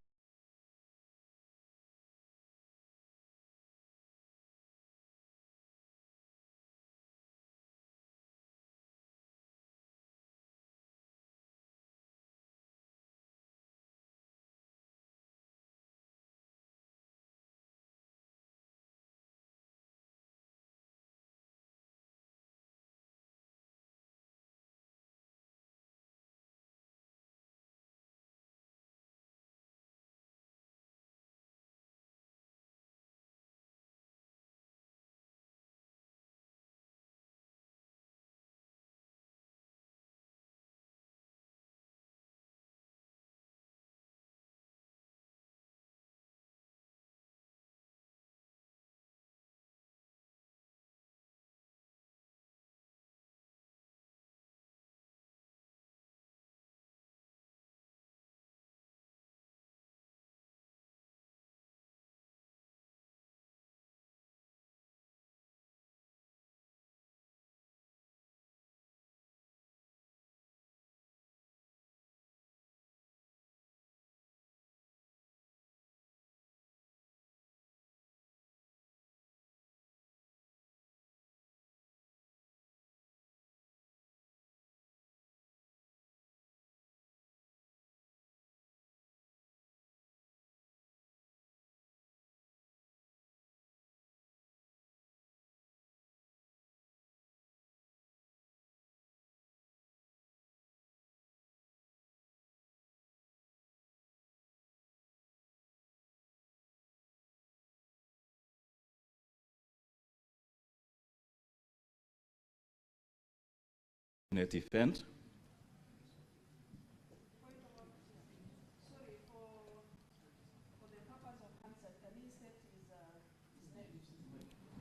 unfortunate event.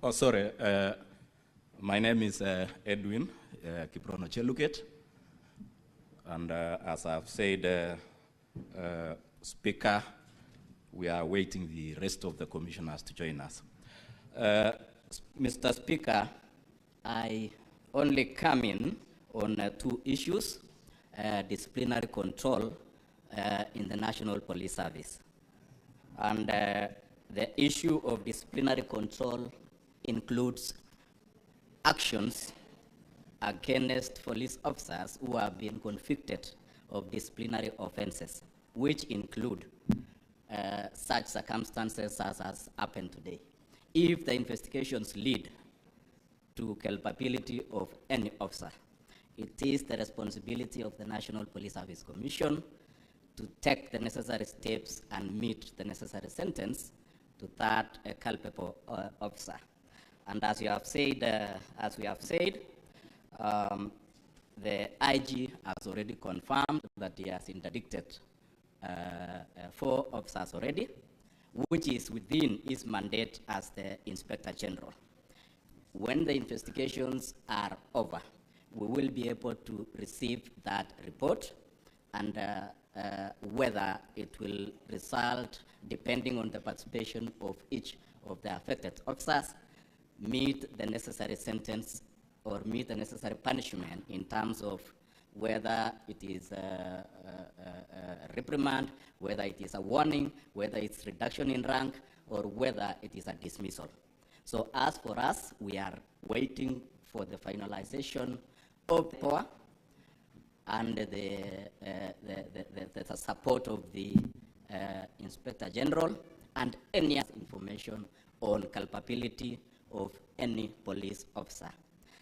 Oh, sorry. My name is Edwin Kiprono Cheluket. And as I've said, Speaker, we are waiting the rest of the commissioners to join us. Mr. Speaker, I only come in on two issues, disciplinary control in the National Police Service. And the issue of disciplinary control includes actions against police officers who have been convicted of disciplinary offenses, which include such circumstances as has happened today. If the investigations lead to culpability of any officer, it is the responsibility of the National Police Service Commission to take the necessary steps and meet the necessary sentence to that culpable officer. And as you have said, as we have said, the IG has already confirmed that he has interdicted 4 officers already, which is within his mandate as the Inspector General. When the investigations are over, we will be able to receive that report, and whether it will result, depending on the participation of each of the affected officers, meet the necessary sentence or meet the necessary punishment in terms of whether it is a reprimand, whether it is a warning, whether it's reduction in rank, or whether it is a dismissal. So as for us, we are waiting for the finalization of the power and the support of the Inspector General and any information on culpability of any police officer.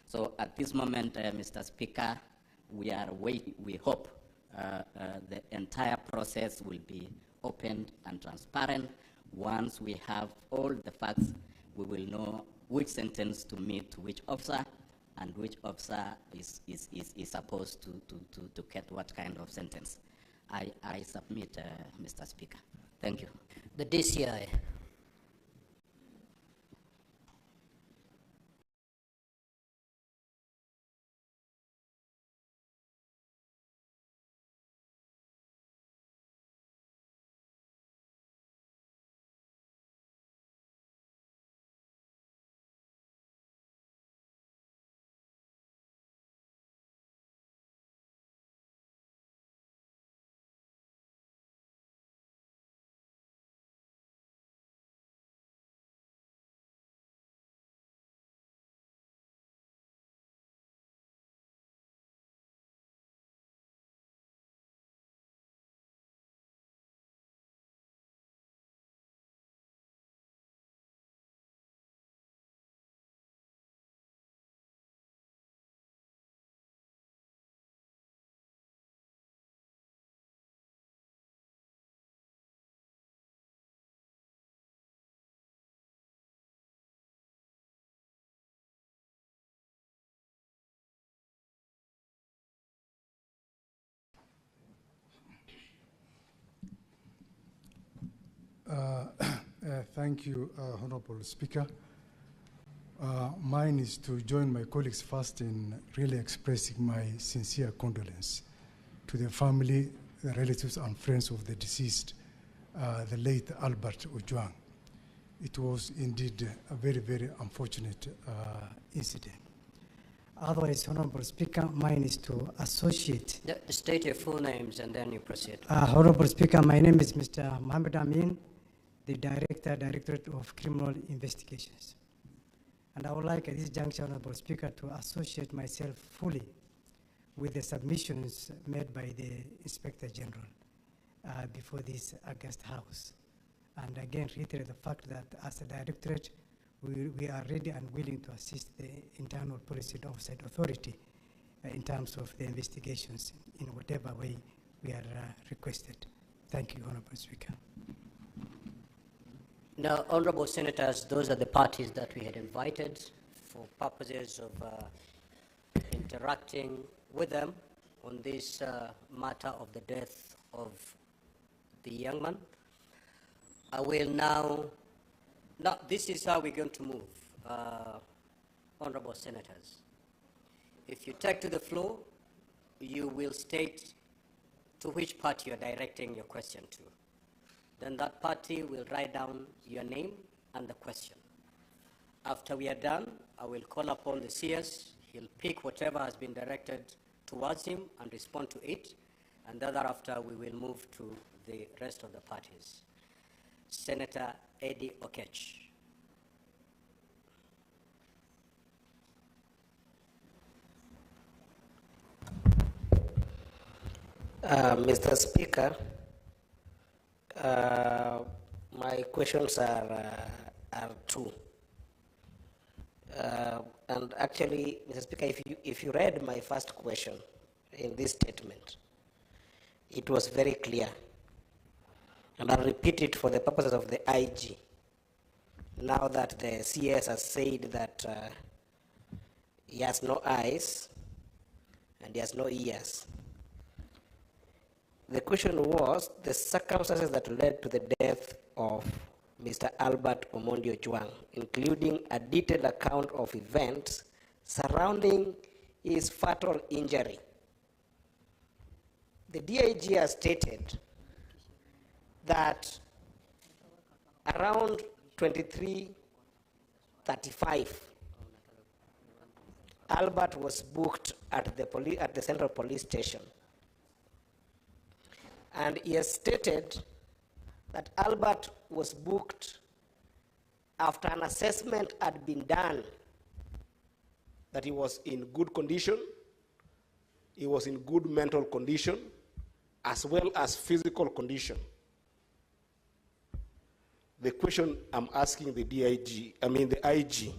So at this moment, Mr. Speaker, we are waiting. We hope the entire process will be open and transparent. Once we have all the facts, we will know which sentence to meet to which officer and which officer is supposed to get what kind of sentence. I submit, Mr. Speaker. Thank you. The DCI. Thank you, Honorable Speaker. Mine is to join my colleagues first in really expressing my sincere condolence to the family, the relatives and friends of the deceased, the late Albert Ojwang. It was indeed a very, very unfortunate incident. Otherwise, Honorable Speaker, mine is to associate. State your full names and then you proceed. Honorable Speaker, my name is Mr. Mohammed Amin, the Directorate of Criminal Investigations. And I would like at this juncture, Honorable Speaker, to associate myself fully with the submissions made by the Inspector General before this August House. And again, reiterate the fact that as a Directorate, we are ready and willing to assist the Internal Policy and Oversight Authority in terms of the investigations in whatever way we are requested. Thank you, Honorable Speaker. Now, Honorable Senators, those are the parties that we had invited for purposes of interacting with them on this matter of the death of the young man. I will now this is how we're going to move, honorable senators. If you take to the floor, you will state to which party you're directing your question to. Then that party will write down your name and the question. After we are done, I will call upon the CS. He'll pick whatever has been directed towards him and respond to it. And thereafter, we will move to the rest of the parties. Senator Eddie Okech. Mr. Speaker, my questions are two. And actually, Mr. Speaker, if you read my first question in this statement, it was very clear. And I'll repeat it for the purposes of the IG. Now that the CS has said that he has no eyes and he has no ears. The question was the circumstances that led to the death of Mr. Albert Omondi Ojwang, including a detailed account of events surrounding his fatal injury. The DIG has stated that around 23:35, Albert was booked at the Central Police Station. And he has stated that Albert was booked after an assessment had been done, that he was in good condition, he was in good mental condition, as well as physical condition. The question I'm asking the IG,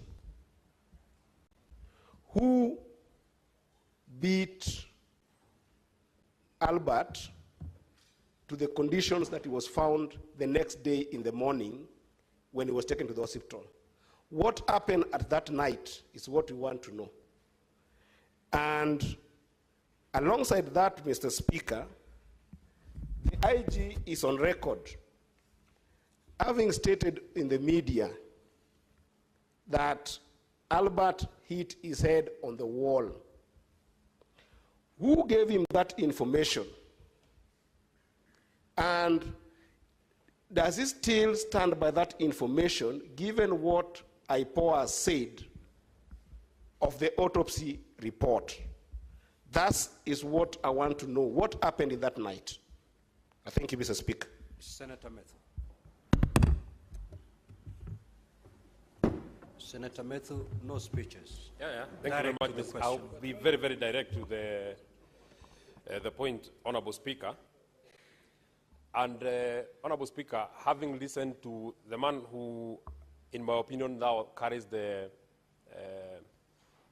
who beat Albert to the conditions that he was found the next day in the morning when he was taken to the hospital? What happened at that night is what we want to know. And alongside that, Mr. Speaker, the IG is on record having stated in the media that Albert hit his head on the wall. Who gave him that information? And does he still stand by that information, given what IPOA said of the autopsy report? That is what I want to know. What happened in that night? Thank you, Mr. Speaker. Senator Methu. Senator Methu, no speeches. Thank you very much. I'll be very, very direct to the point, Honorable Speaker. And Honorable Speaker, having listened to the man who, in my opinion, now carries the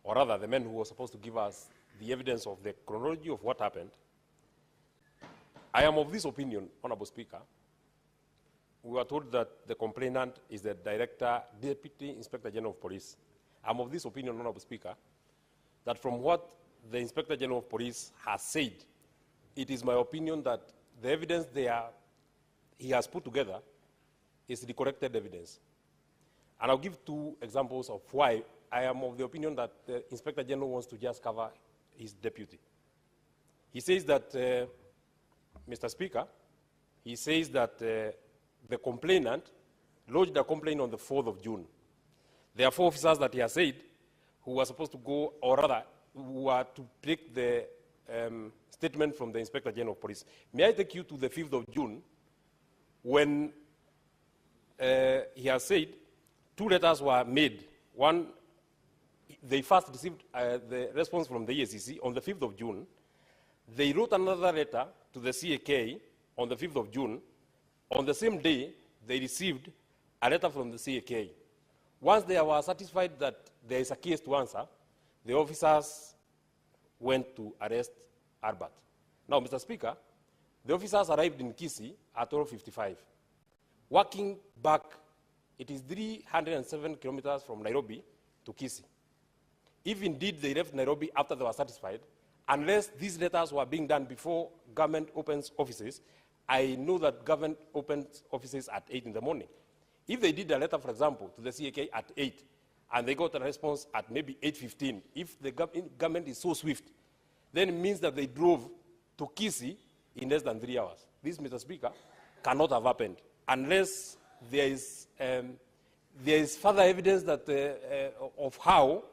man who was supposed to give us the evidence of the chronology of what happened, I am of this opinion, Honorable Speaker. We were told that the complainant is the Deputy Inspector General of Police. I'm of this opinion, Honorable Speaker, that from what the Inspector General of Police has said, it is my opinion that the evidence he has put together is the corrected evidence. And I'll give two examples of why I am of the opinion that the Inspector General wants to just cover his deputy. He says that, Mr. Speaker, he says that the complainant lodged a complaint on the 4th of June. There are 4 officers that he has said who were supposed to go, or rather, who were to take the statement from the Inspector General of Police. May I take you to the 5th of June when he has said 2 letters were made. One, they first received the response from the EACC on the 5th of June. They wrote another letter to the CAK on the 5th of June. On the same day, they received a letter from the CAK. Once they were satisfied that there is a case to answer, the officers went to arrest Albert. Now, Mr. Speaker, the officers arrived in Kisii at 12:55. Walking back, it is 307 kilometers from Nairobi to Kisii. If indeed they left Nairobi after they were satisfied, unless these letters were being done before government opens offices. I know that government opens offices at 8 in the morning. If they did a letter, for example, to the CAK at 8, and they got a response at maybe 8:15, if the government is so swift, then it means that they drove to Kisii in less than 3 hours. This, Mr. Speaker, cannot have happened unless there is further evidence that of how.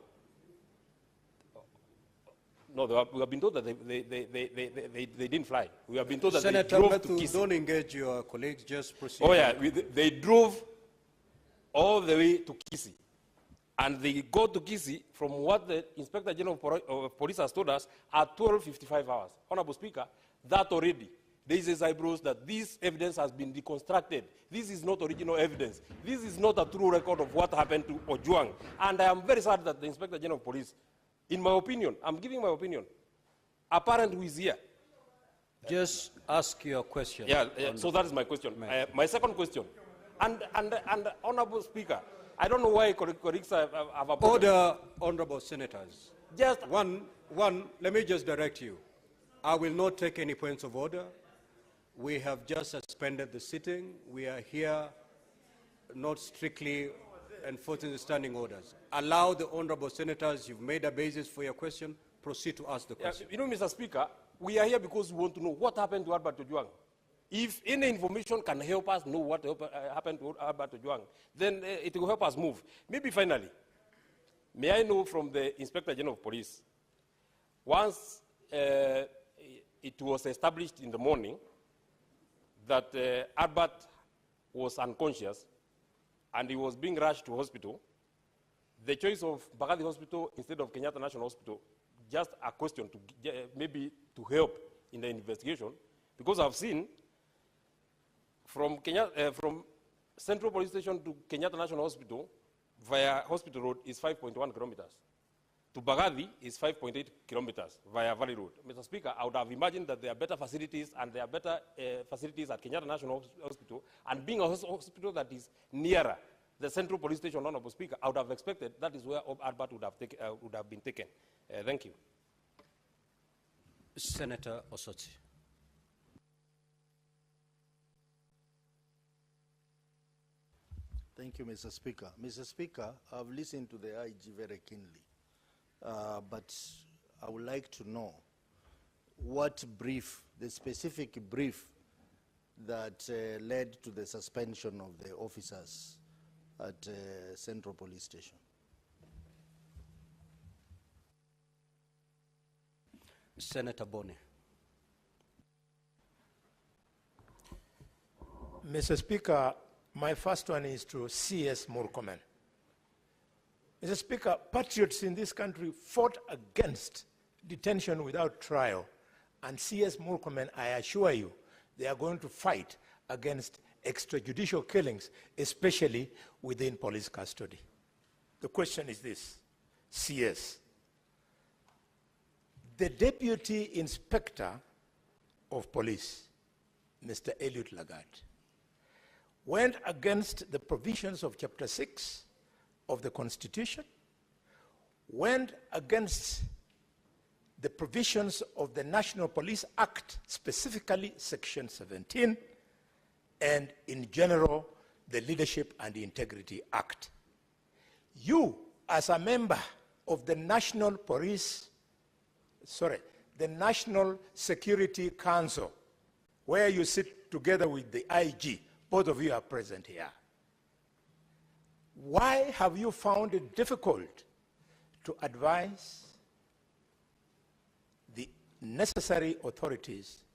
No, we have been told that they didn't fly. We have been told that Senator they drove Matthew, to Kisii. don't engage your colleagues, just proceed. Oh yeah, they drove all the way to Kisii. And they go to Kisii from what the Inspector General of Police has told us at 12:55 hours. Honorable Speaker, that already raises eyebrows that this evidence has been deconstructed. This is not original evidence. This is not a true record of what happened to Ojwang. And I am very sad that the Inspector General of Police, in my opinion, I'm giving my opinion, a parent who is here. Just ask your question. Yeah, so that is my question. My second question, and Honorable Speaker, I don't know why colleagues have a problem. Order, honorable senators. Just one, let me just direct you. I will not take any points of order. We have just suspended the sitting. We are here not strictly enforcing the standing orders. Allow the honorable senators, you've made a basis for your question, proceed to ask the question. You know, Mr. Speaker, we are here because we want to know what happened to Albert Ojwang. If any information can help us know what happened to Albert Ojwang, then it will help us move. Maybe finally, may I know from the Inspector General of Police, once it was established in the morning that Albert was unconscious and he was being rushed to hospital, the choice of Mbagathi Hospital instead of Kenyatta National Hospital, just a question to maybe to help in the investigation, because I've seen from Central Police Station to Kenyatta National Hospital via Hospital Road is 5.1 kilometers. To Mbagathi is 5.8 kilometers via Valley Road. Mr. Speaker, I would have imagined that there are better facilities and there are better facilities at Kenyatta National Hospital, and being a hospital that is nearer the Central Police Station, Honorable Speaker, I would have expected that is where Albert would have been taken. Thank you. Senator Osotsi. Thank you, Mr. Speaker. Mr. Speaker, I've listened to the IG very keenly, but I would like to know what brief, the specific brief that led to the suspension of the officers at Central Police Station. Senator Boni. Mr. Speaker, my first one is to CS Murkomen. Mr. Speaker, patriots in this country fought against detention without trial, and CS Murkomen, I assure you, they are going to fight against extrajudicial killings, especially within police custody. The question is this, CS. The Deputy Inspector of Police, Mr. Eliud Lagat, went against the provisions of Chapter 6 of the Constitution, went against the provisions of the National Police Act, specifically Section 17, and in general, the Leadership and Integrity Act. You, as a member of the National Security Council, where you sit together with the IG, both of you are present here. Why have you found it difficult to advise the necessary authorities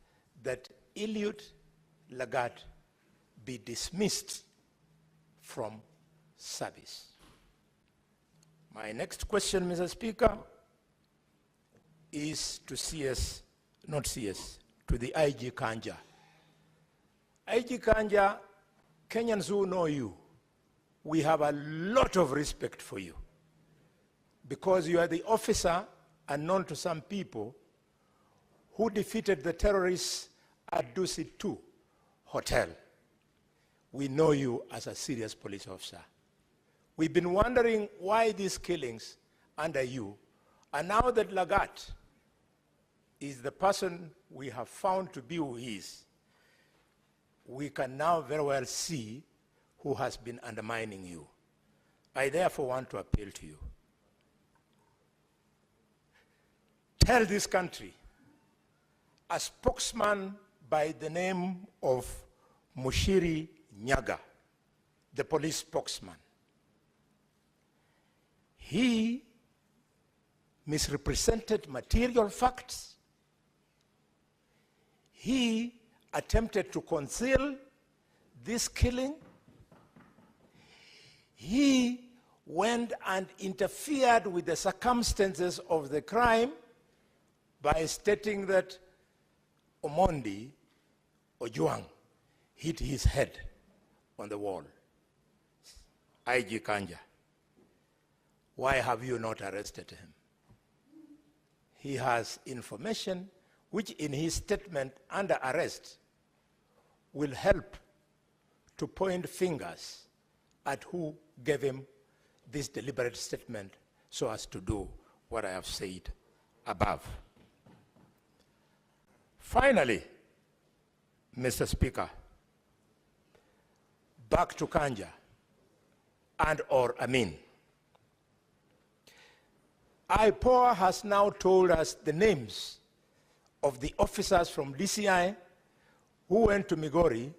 that Eliud Lagat be dismissed from service? My next question, Mr. Speaker, is to CS, not CS, to the IG Kanja. IG Kanja, Kenyans who know you, we have a lot of respect for you because you are the officer, unknown to some people, who defeated the terrorists at Dusit 2 Hotel. We know you as a serious police officer. We've been wondering why these killings under you, and now that Lagat is the person we have found to be who he is, we can now very well see who has been undermining you. I therefore want to appeal to you. Tell this country, a spokesman by the name of Mushiri Nyaga, the police spokesman, he misrepresented material facts. He attempted to conceal this killing. He went and interfered with the circumstances of the crime by stating that Omondi Ojwang hit his head on the wall. IG Kanja, why have you not arrested him? He has information which in his statement under arrest will help to point fingers at who gave him this deliberate statement so as to do what I have said above. Finally, Mr. Speaker, back to Kanja and or Amin. IPOA has now told us the names of the officers from DCI who went to Migori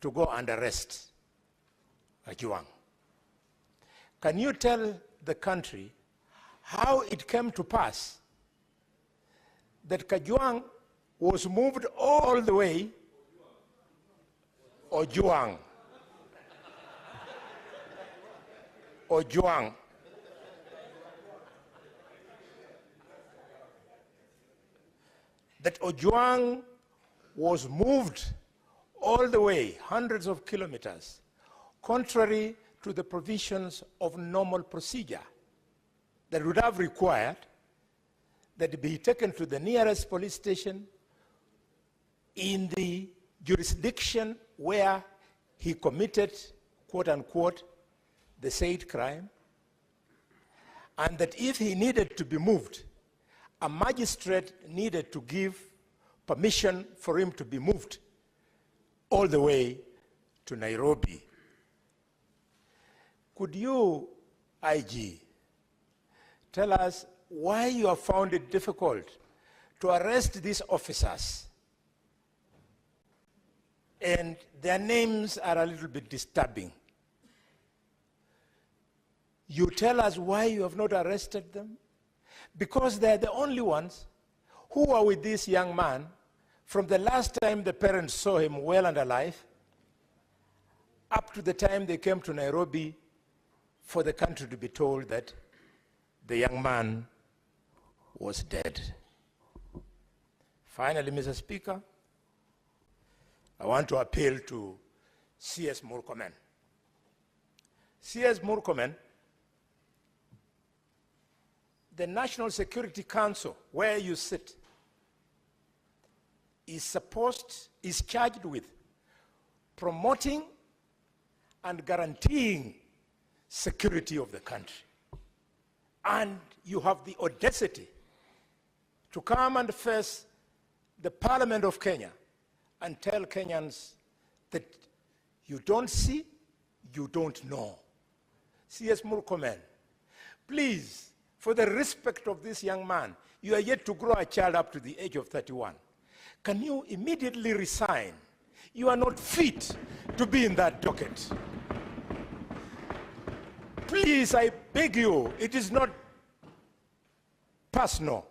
to go and arrest Ojwang. Can you tell the country how it came to pass that Ojwang was moved all the way, Ojwang, that Ojwang was moved all the way, hundreds of kilometers, contrary to the provisions of normal procedure that would have required that he be taken to the nearest police station in the jurisdiction where he committed, quote unquote, the said crime, and that if he needed to be moved, a magistrate needed to give permission for him to be moved all the way to Nairobi. Could you, IG, tell us why you have found it difficult to arrest these officers? And their names are a little bit disturbing. You tell us why you have not arrested them? Because they're the only ones who were with this young man from the last time the parents saw him well and alive up to the time they came to Nairobi for the country to be told that the young man was dead. Finally, Mr. Speaker, I want to appeal to C.S. Murkomen. C.S. Murkomen, the National Security Council, where you sit, is charged with promoting and guaranteeing security of the country. And you have the audacity to come and face the Parliament of Kenya and tell Kenyans that you don't see, you don't know. C.S. Murkomen, please, for the respect of this young man, you are yet to grow a child up to the age of 31. Can you immediately resign? You are not fit to be in that docket. Please, I beg you, it is not personal.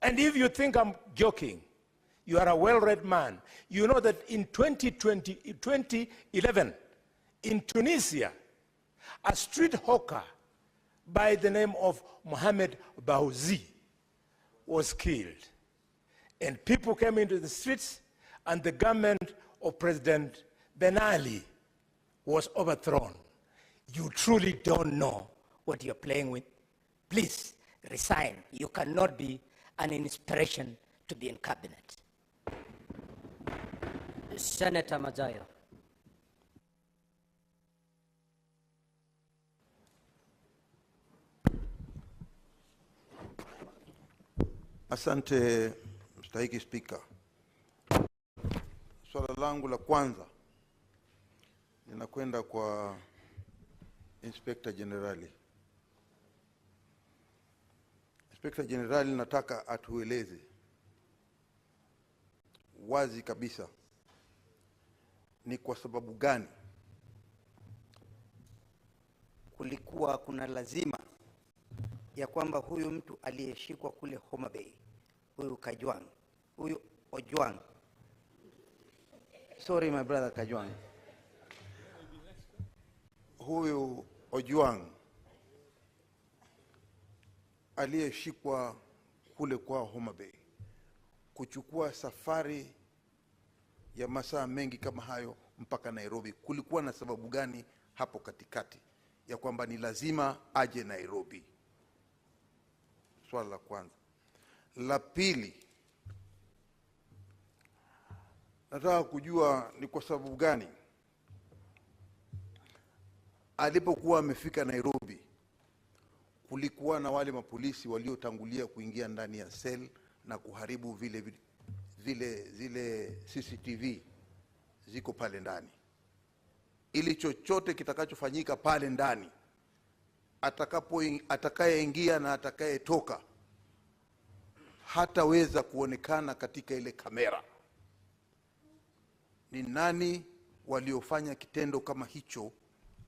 And if you think I'm joking, you are a well-read man. You know that in 2011, in Tunisia, a street hawker by the name of Mohamed Baouzi was killed. And people came into the streets, and the government of President Ben Ali was overthrown. You truly don't know what you're playing with. Please resign. You cannot be an inspiration to be in cabinet. Senator Mazayo. Asante Mstahiki Spika, swala langu la kwanza linakwenda kwa Inspector Generali. Inspector Generali, nataka atueleze wazi kabisa ni kwa sababu gani kulikuwa kuna lazima ya kwamba huyu mtu aliyeshikwa kule Homa Bay, huyu Kajwang, huyu Ojwang, sorry my brother Kajwang, huyu Ojwang aliyeshikwa kule kwa Homa Bay kuchukua safari ya masaa mengi kama hayo mpaka Nairobi, kulikuwa na sababu gani hapo katikati ya kwamba ni lazima aje Nairobi? Swala la kwanza. La pili, nataka kujua ni kwa sababu gani alipokuwa amefika Nairobi kulikuwa na wale mapolisi waliotangulia kuingia ndani ya cell na kuharibu zile CCTV ziko pale ndani, ili chochote kitakachofanyika pale ndani, atakayeingia na atakayetoka hataweza kuonekana katika ile kamera. Ni nani waliofanya kitendo kama hicho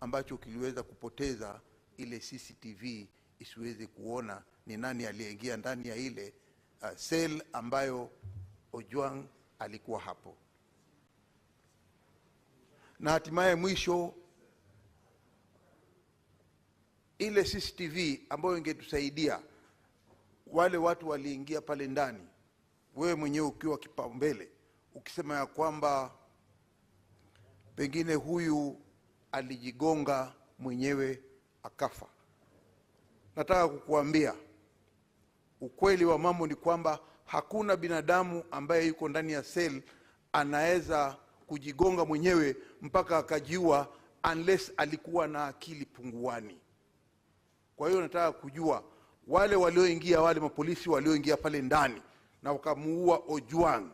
ambacho kiliweza kupoteza ile CCTV isiweze kuona ni nani aliyeingia ndani ya ile cell ambayo Ojwang alikuwa hapo? Na hatimaye mwisho, ile CCTV ambayo ingetusaidia wale watu waliingia pale ndani, wewe mwenyewe ukiwa kipaumbele ukisema ya kwamba pengine huyu alijigonga mwenyewe akafa. Nataka kukuambia ukweli wa mambo ni kwamba hakuna binadamu ambaye yuko ndani ya cell anaweza kujigonga mwenyewe mpaka akajiua unless alikuwa na akili punguani. Kwa hiyo nataka kujua wale walioingia, wale mapolisi walioingia pale ndani na wakamuua Ojwang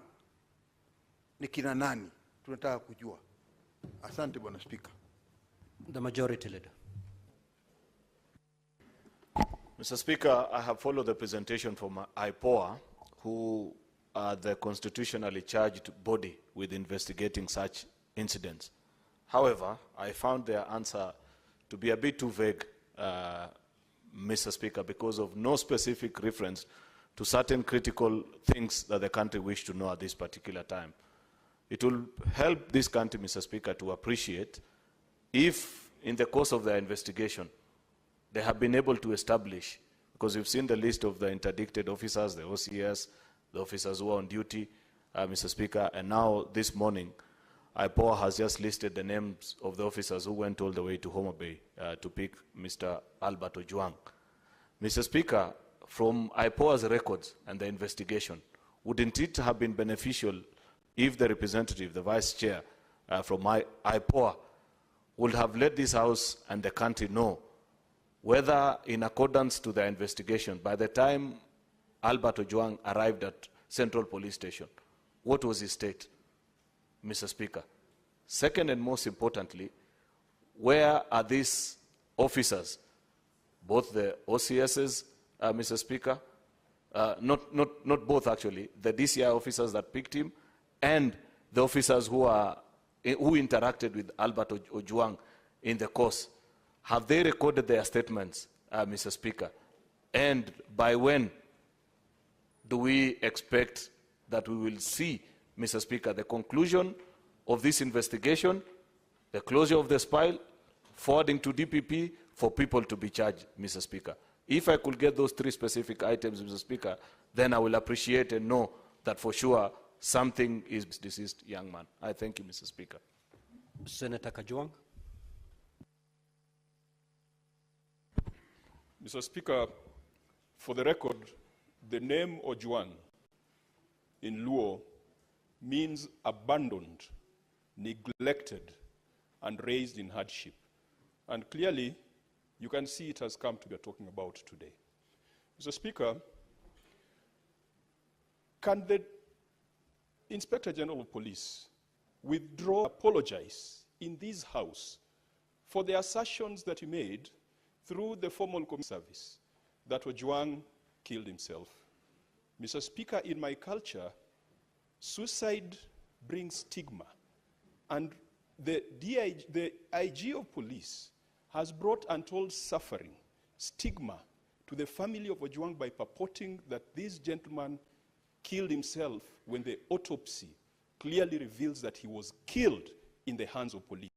ni kina nani? Tunataka kujua. Asante Bwana Speaker. The Majority Leader. Mr. Speaker, I have followed the presentation from IPOA, who are the constitutionally charged body with investigating such incidents. However, I found their answer to be a bit too vague, Mr. Speaker, because of no specific reference to certain critical things that the country wished to know at this particular time. It will help this country, Mr. Speaker, to appreciate if in the course of their investigation they have been able to establish, because you've seen the list of the interdicted officers, the OCS, the officers who are on duty, Mr. Speaker, and now this morning, IPOA has just listed the names of the officers who went all the way to Homa Bay to pick Mr. Albert Ojwang. Mr. Speaker, from IPOA's records and the investigation, wouldn't it have been beneficial if the representative, the vice chair from IPOA, would have let this House and the country know whether, in accordance to the investigation, by the time Albert Ojwang arrived at Central Police Station, what was his state, Mr. Speaker? Second, and most importantly, where are these officers, both the OCSs, Mr. Speaker, not both actually, the DCI officers that picked him and the officers who interacted with Albert Ojwang in the course? Have they recorded their statements, Mr. Speaker? And by when do we expect that we will see, Mr. Speaker, the conclusion of this investigation, the closure of the file, forwarding to DPP for people to be charged, Mr. Speaker? If I could get those three specific items, Mr. Speaker, then I will appreciate and know that for sure something is deceased young man. I thank you, Mr. Speaker. Senator Kajwang. Mr. Speaker, for the record, the name Ojwang in Luo means abandoned, neglected, and raised in hardship. And clearly, you can see it has come to be talking about today. Mr. Speaker, can the Inspector General of Police apologize in this House for the assertions that he made through the formal committee service that Ojwang killed himself. Mr. Speaker, in my culture, suicide brings stigma, and the IG of police has brought untold suffering, stigma, to the family of Ojwang by purporting that this gentleman killed himself when the autopsy clearly reveals that he was killed in the hands of police.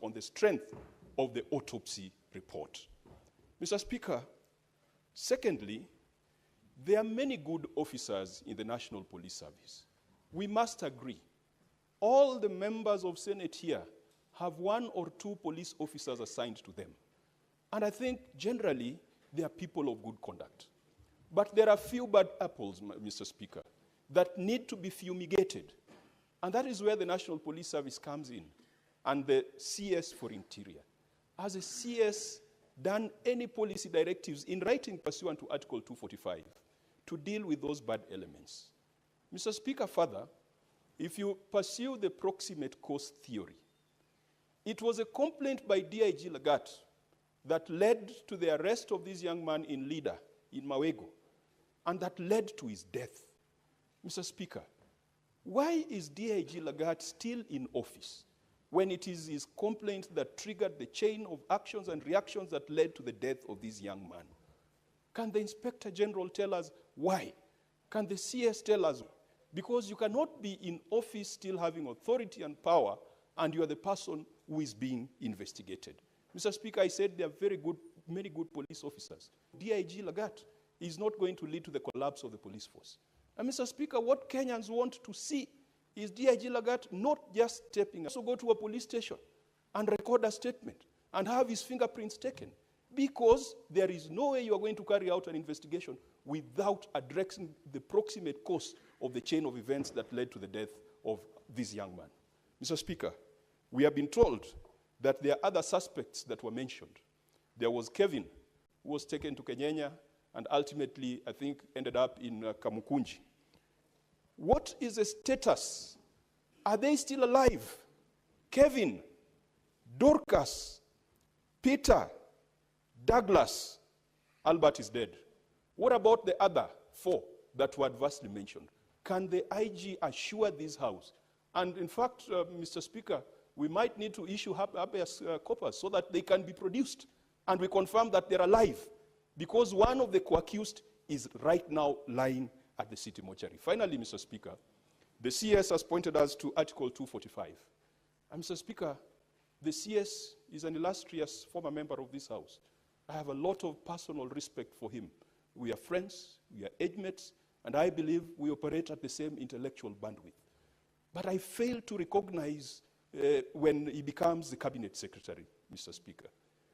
On the strength of the autopsy report. Mr. Speaker, secondly, there are many good officers in the National Police Service. We must agree. All the members of Senate here have 1 or 2 police officers assigned to them. And I think generally they are people of good conduct. But there are few bad apples, Mr. Speaker, that need to be fumigated. And that is where the National Police Service comes in, and the CS for Interior. Has a CS done any policy directives in writing pursuant to Article 245 to deal with those bad elements? Mr. Speaker, further, if you pursue the proximate cause theory, it was a complaint by DIG Lagat that led to the arrest of this young man in Lida, in Mawego, and that led to his death. Mr. Speaker, why is DIG Lagat still in office when it is his complaint that triggered the chain of actions and reactions that led to the death of this young man? Can the Inspector General tell us why? Can the CS tell us? Because you cannot be in office still having authority and power, and you are the person who is being investigated. Mr. Speaker, I said there are many good police officers. DIG Lagat is not going to lead to the collapse of the police force. And Mr. Speaker, what Kenyans want to see is DIG Lagat not just stepping up, so go to a police station and record a statement and have his fingerprints taken, because there is no way you are going to carry out an investigation without addressing the proximate cause of the chain of events that led to the death of this young man. Mr. Speaker, we have been told that there are other suspects that were mentioned. There was Kevin, who was taken to Kenyanya and ultimately, I think, ended up in Kamukunji. What is the status? Are they still alive? Kevin, Dorcas, Peter, Douglas, Albert is dead. What about the other 4 that were adversely mentioned? Can the IG assure this House? And in fact, Mr. Speaker, we might need to issue habeas corpus so that they can be produced. And we confirm that they're alive, because one of the co-accused is right now lying at the city mortuary. Finally, Mr. Speaker, the CS has pointed us to Article 245. And Mr. Speaker, the CS is an illustrious former member of this House. I have a lot of personal respect for him. We are friends, we are age mates, and I believe we operate at the same intellectual bandwidth. But I fail to recognize when he becomes the cabinet secretary, Mr. Speaker.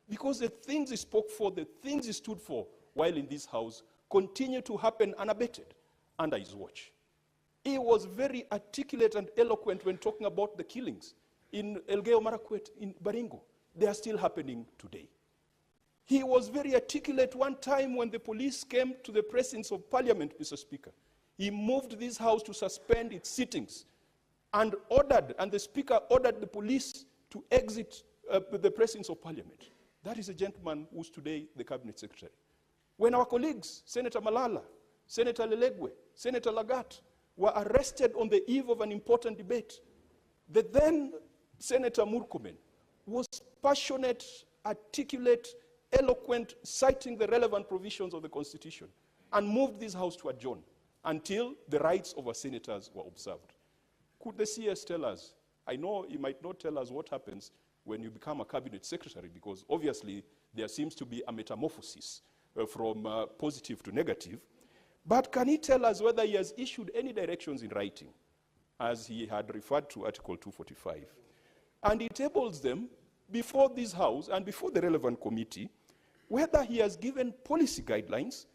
Because the things he spoke for, the things he stood for while in this House continue to happen unabated under his watch. He was very articulate and eloquent when talking about the killings in Elgeyo Marakwet, in Baringo. They are still happening today. He was very articulate one time when the police came to the presence of Parliament, Mr. Speaker. He moved this House to suspend its sittings and the Speaker ordered the police to exit the presence of Parliament. That is a gentleman who's today the Cabinet Secretary. When our colleagues, Senator Malala, Senator Lelegwe, Senator Lagat, were arrested on the eve of an important debate, the then Senator Murkomen was passionate, articulate, eloquent, citing the relevant provisions of the Constitution, and moved this House to adjourn until the rights of our senators were observed. Could the CS tell us? I know he might not tell us what happens when you become a cabinet secretary, because obviously there seems to be a metamorphosis from positive to negative. But can he tell us whether he has issued any directions in writing, as he had referred to Article 245? And he tables them before this House and before the relevant committee, whether he has given policy guidelines,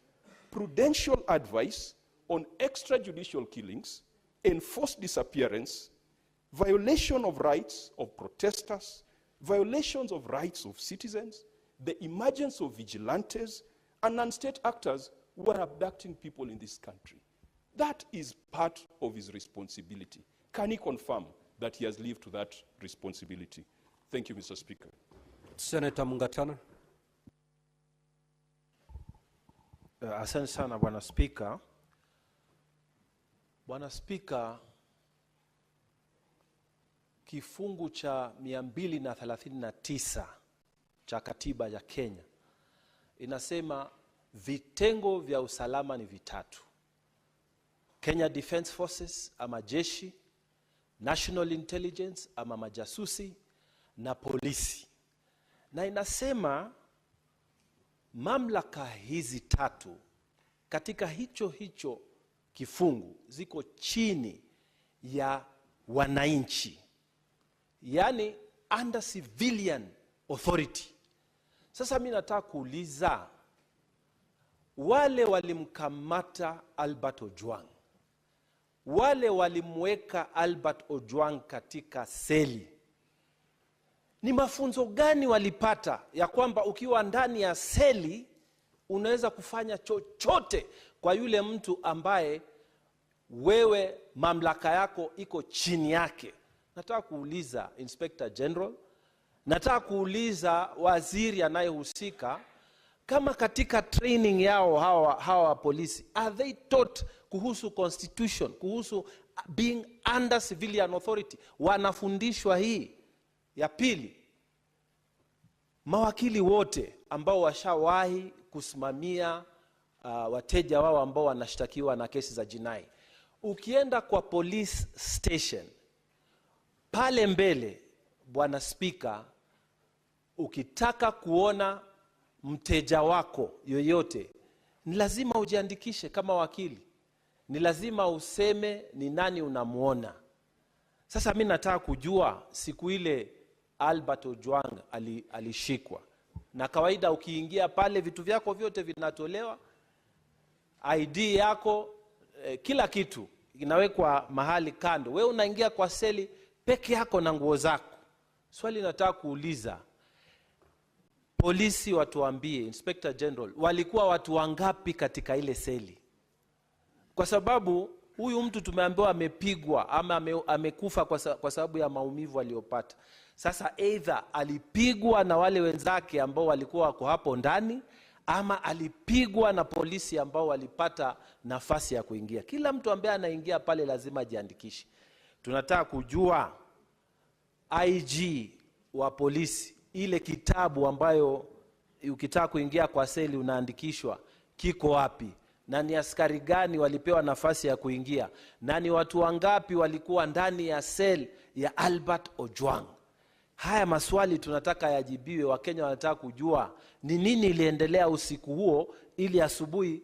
prudential advice on extrajudicial killings, enforced disappearance, violation of rights of protesters, violations of rights of citizens, the emergence of vigilantes, and non-state actors who are abducting people in this country. That is part of his responsibility. Can he confirm that he has lived to that responsibility? Thank you, Mr. Speaker. Senator Mungatana. Asante sana Bwana Spika. Bwana Spika, kifungu cha 239 cha katiba ya Kenya inasema vitengo vya usalama ni vitatu: Kenya Defence Forces ama jeshi, National Intelligence ama majasusi, na polisi. Na inasema mamlaka hizi tatu katika hicho kifungu ziko chini ya wananchi, yani under civilian authority. Sasa mimi nataka kuuliza, wale walimkamata Albert Ojwang, wale walimweka Albert Ojwang katika seli, ni mafunzo gani walipata ya kwamba ukiwa ndani ya seli unaweza kufanya chochote kwa yule mtu ambaye wewe mamlaka yako iko chini yake? Nataka kuuliza Inspector General, nataka kuuliza waziri anayehusika, kama katika training yao hawa polisi, are they taught kuhusu constitution, kuhusu being under civilian authority? Wanafundishwa hii? Ya pili, mawakili wote ambao washawahi kusimamia wateja wao ambao wanashtakiwa na kesi za jinai, ukienda kwa police station pale mbele, Bwana Spika, ukitaka kuona mteja wako yoyote, ni lazima ujiandikishe kama wakili, ni lazima useme ni nani unamuona. Sasa mimi nataka kujua, siku ile Albert Ojwang alishikwa, na kawaida ukiingia pale vitu vyako vyote vinatolewa, ID yako, kila kitu inawekwa mahali kando, wewe unaingia kwa seli peke yako na nguo zako. Swali nataka kuuliza, polisi watuambie, Inspector General, walikuwa watu wangapi katika ile seli? Kwa sababu huyu mtu tumeambiwa amepigwa ama amekufa kwa sababu ya maumivu aliyopata. Sasa either alipigwa na wale wenzake ambao walikuwa wako hapo ndani, ama alipigwa na polisi ambao walipata nafasi ya kuingia. Kila mtu ambaye anaingia pale lazima ajiandikishe. Tunataka kujua IG wa polisi, ile kitabu ambayo ukitaka kuingia kwa seli unaandikishwa, kiko wapi? Na ni askari gani walipewa nafasi ya kuingia? Na ni watu wangapi walikuwa ndani ya sel ya Albert Ojwang? Haya maswali tunataka yajibiwe. Wakenya wanataka kujua ni nini iliendelea usiku huo ili asubuhi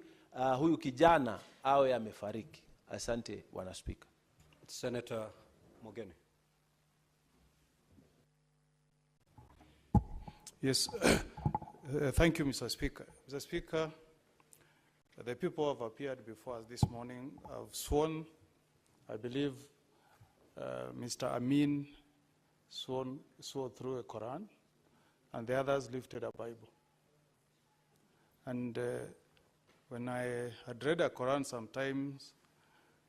huyu kijana awe amefariki. Asante Bwana Spika. Senator Mogeni. Yes, thank you, Mr. Speaker. Mr. Speaker, the people who have appeared before us this morning have sworn, I believe Mr. Amin swore through a Quran, and the others lifted a Bible. And when I had read a Quran, sometimes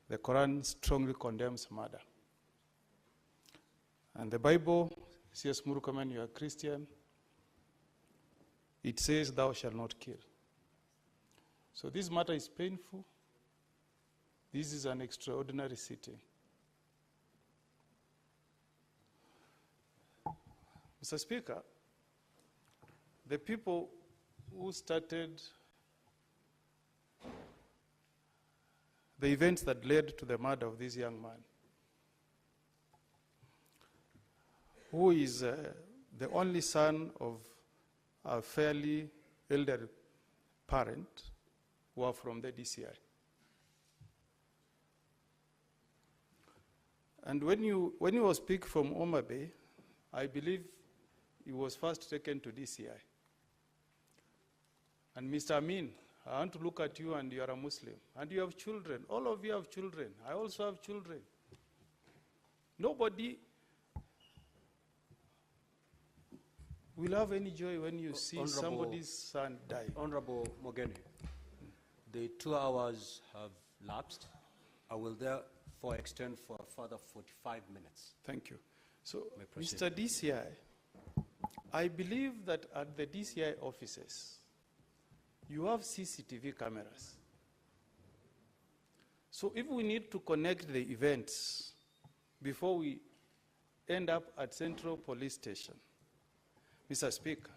the Quran strongly condemns murder. And the Bible, C.S. Murkomen, you are Christian, it says, thou shalt not kill. So this matter is painful. This is an extraordinary sitting. Mr. Speaker, the people who started the events that led to the murder of this young man, who is the only son of a fairly elderly parent, who are from the DCI. And when you was picked from Homa Bay, I believe he was first taken to DCI. And Mr. Amin, I want to look at you, and you are a Muslim, and you have children. All of you have children. I also have children. Nobody will have any joy when you see somebody's son die. Honorable Mogeni, the 2 hours have lapsed. I will therefore extend for a further 45 minutes. Thank you. So, Mr. DCI, I believe that at the DCI offices, you have CCTV cameras. So if we need to connect the events before we end up at Central Police Station, Mr. Speaker,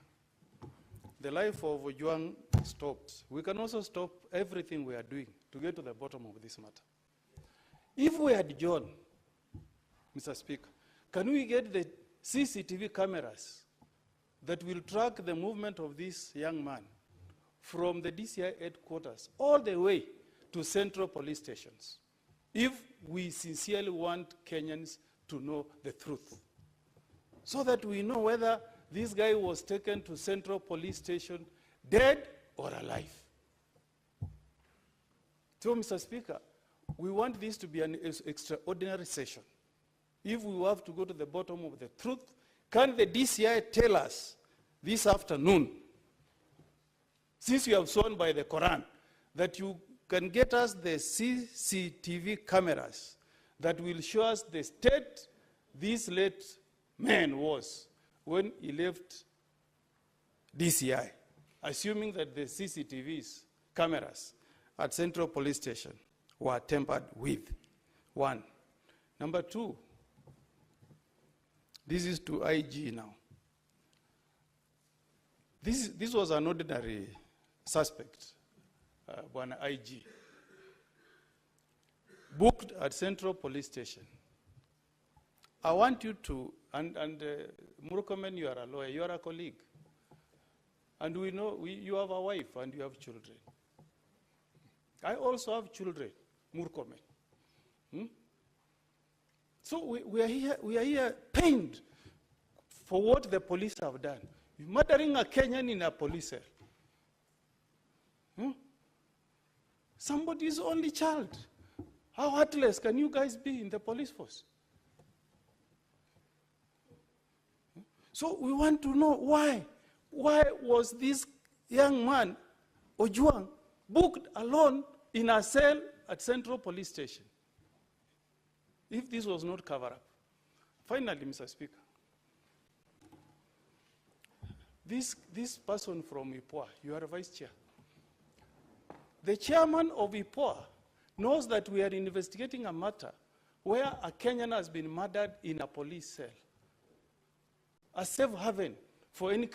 the life of Ojwang stopped. We can also stop everything we are doing to get to the bottom of this matter. If we had John, Mr. Speaker, can we get the CCTV cameras that will track the movement of this young man from the DCI headquarters all the way to Central Police Stations, if we sincerely want Kenyans to know the truth, so that we know whether this guy was taken to Central Police Station dead or alive. So, Mr. Speaker, we want this to be an extraordinary session. If we have to go to the bottom of the truth, can the DCI tell us this afternoon, since you have sworn by the Quran, that you can get us the CCTV cameras that will show us the state this late man was when he left DCI, assuming that the CCTVs cameras at Central Police Station were tampered with. One. Number two, this is to IG now. This was an ordinary suspect, Bwana IG, booked at Central Police Station. I want you to, and Murkomen, you are a lawyer, you are a colleague. And we know you have a wife and you have children. I also have children, Murkomen. So we are here pained for what the police have done. Murdering a Kenyan in a police cell. Somebody's only child. How heartless can you guys be in the police force? So we want to know why. Why was this young man, Ojwang, booked alone in a cell at Central Police Station? If this was not covered up. Finally, Mr. Speaker, This person from IPOA, you are a vice chair. The chairman of IPOA knows that we are investigating a matter where a Kenyan has been murdered in a police cell. A safe haven for any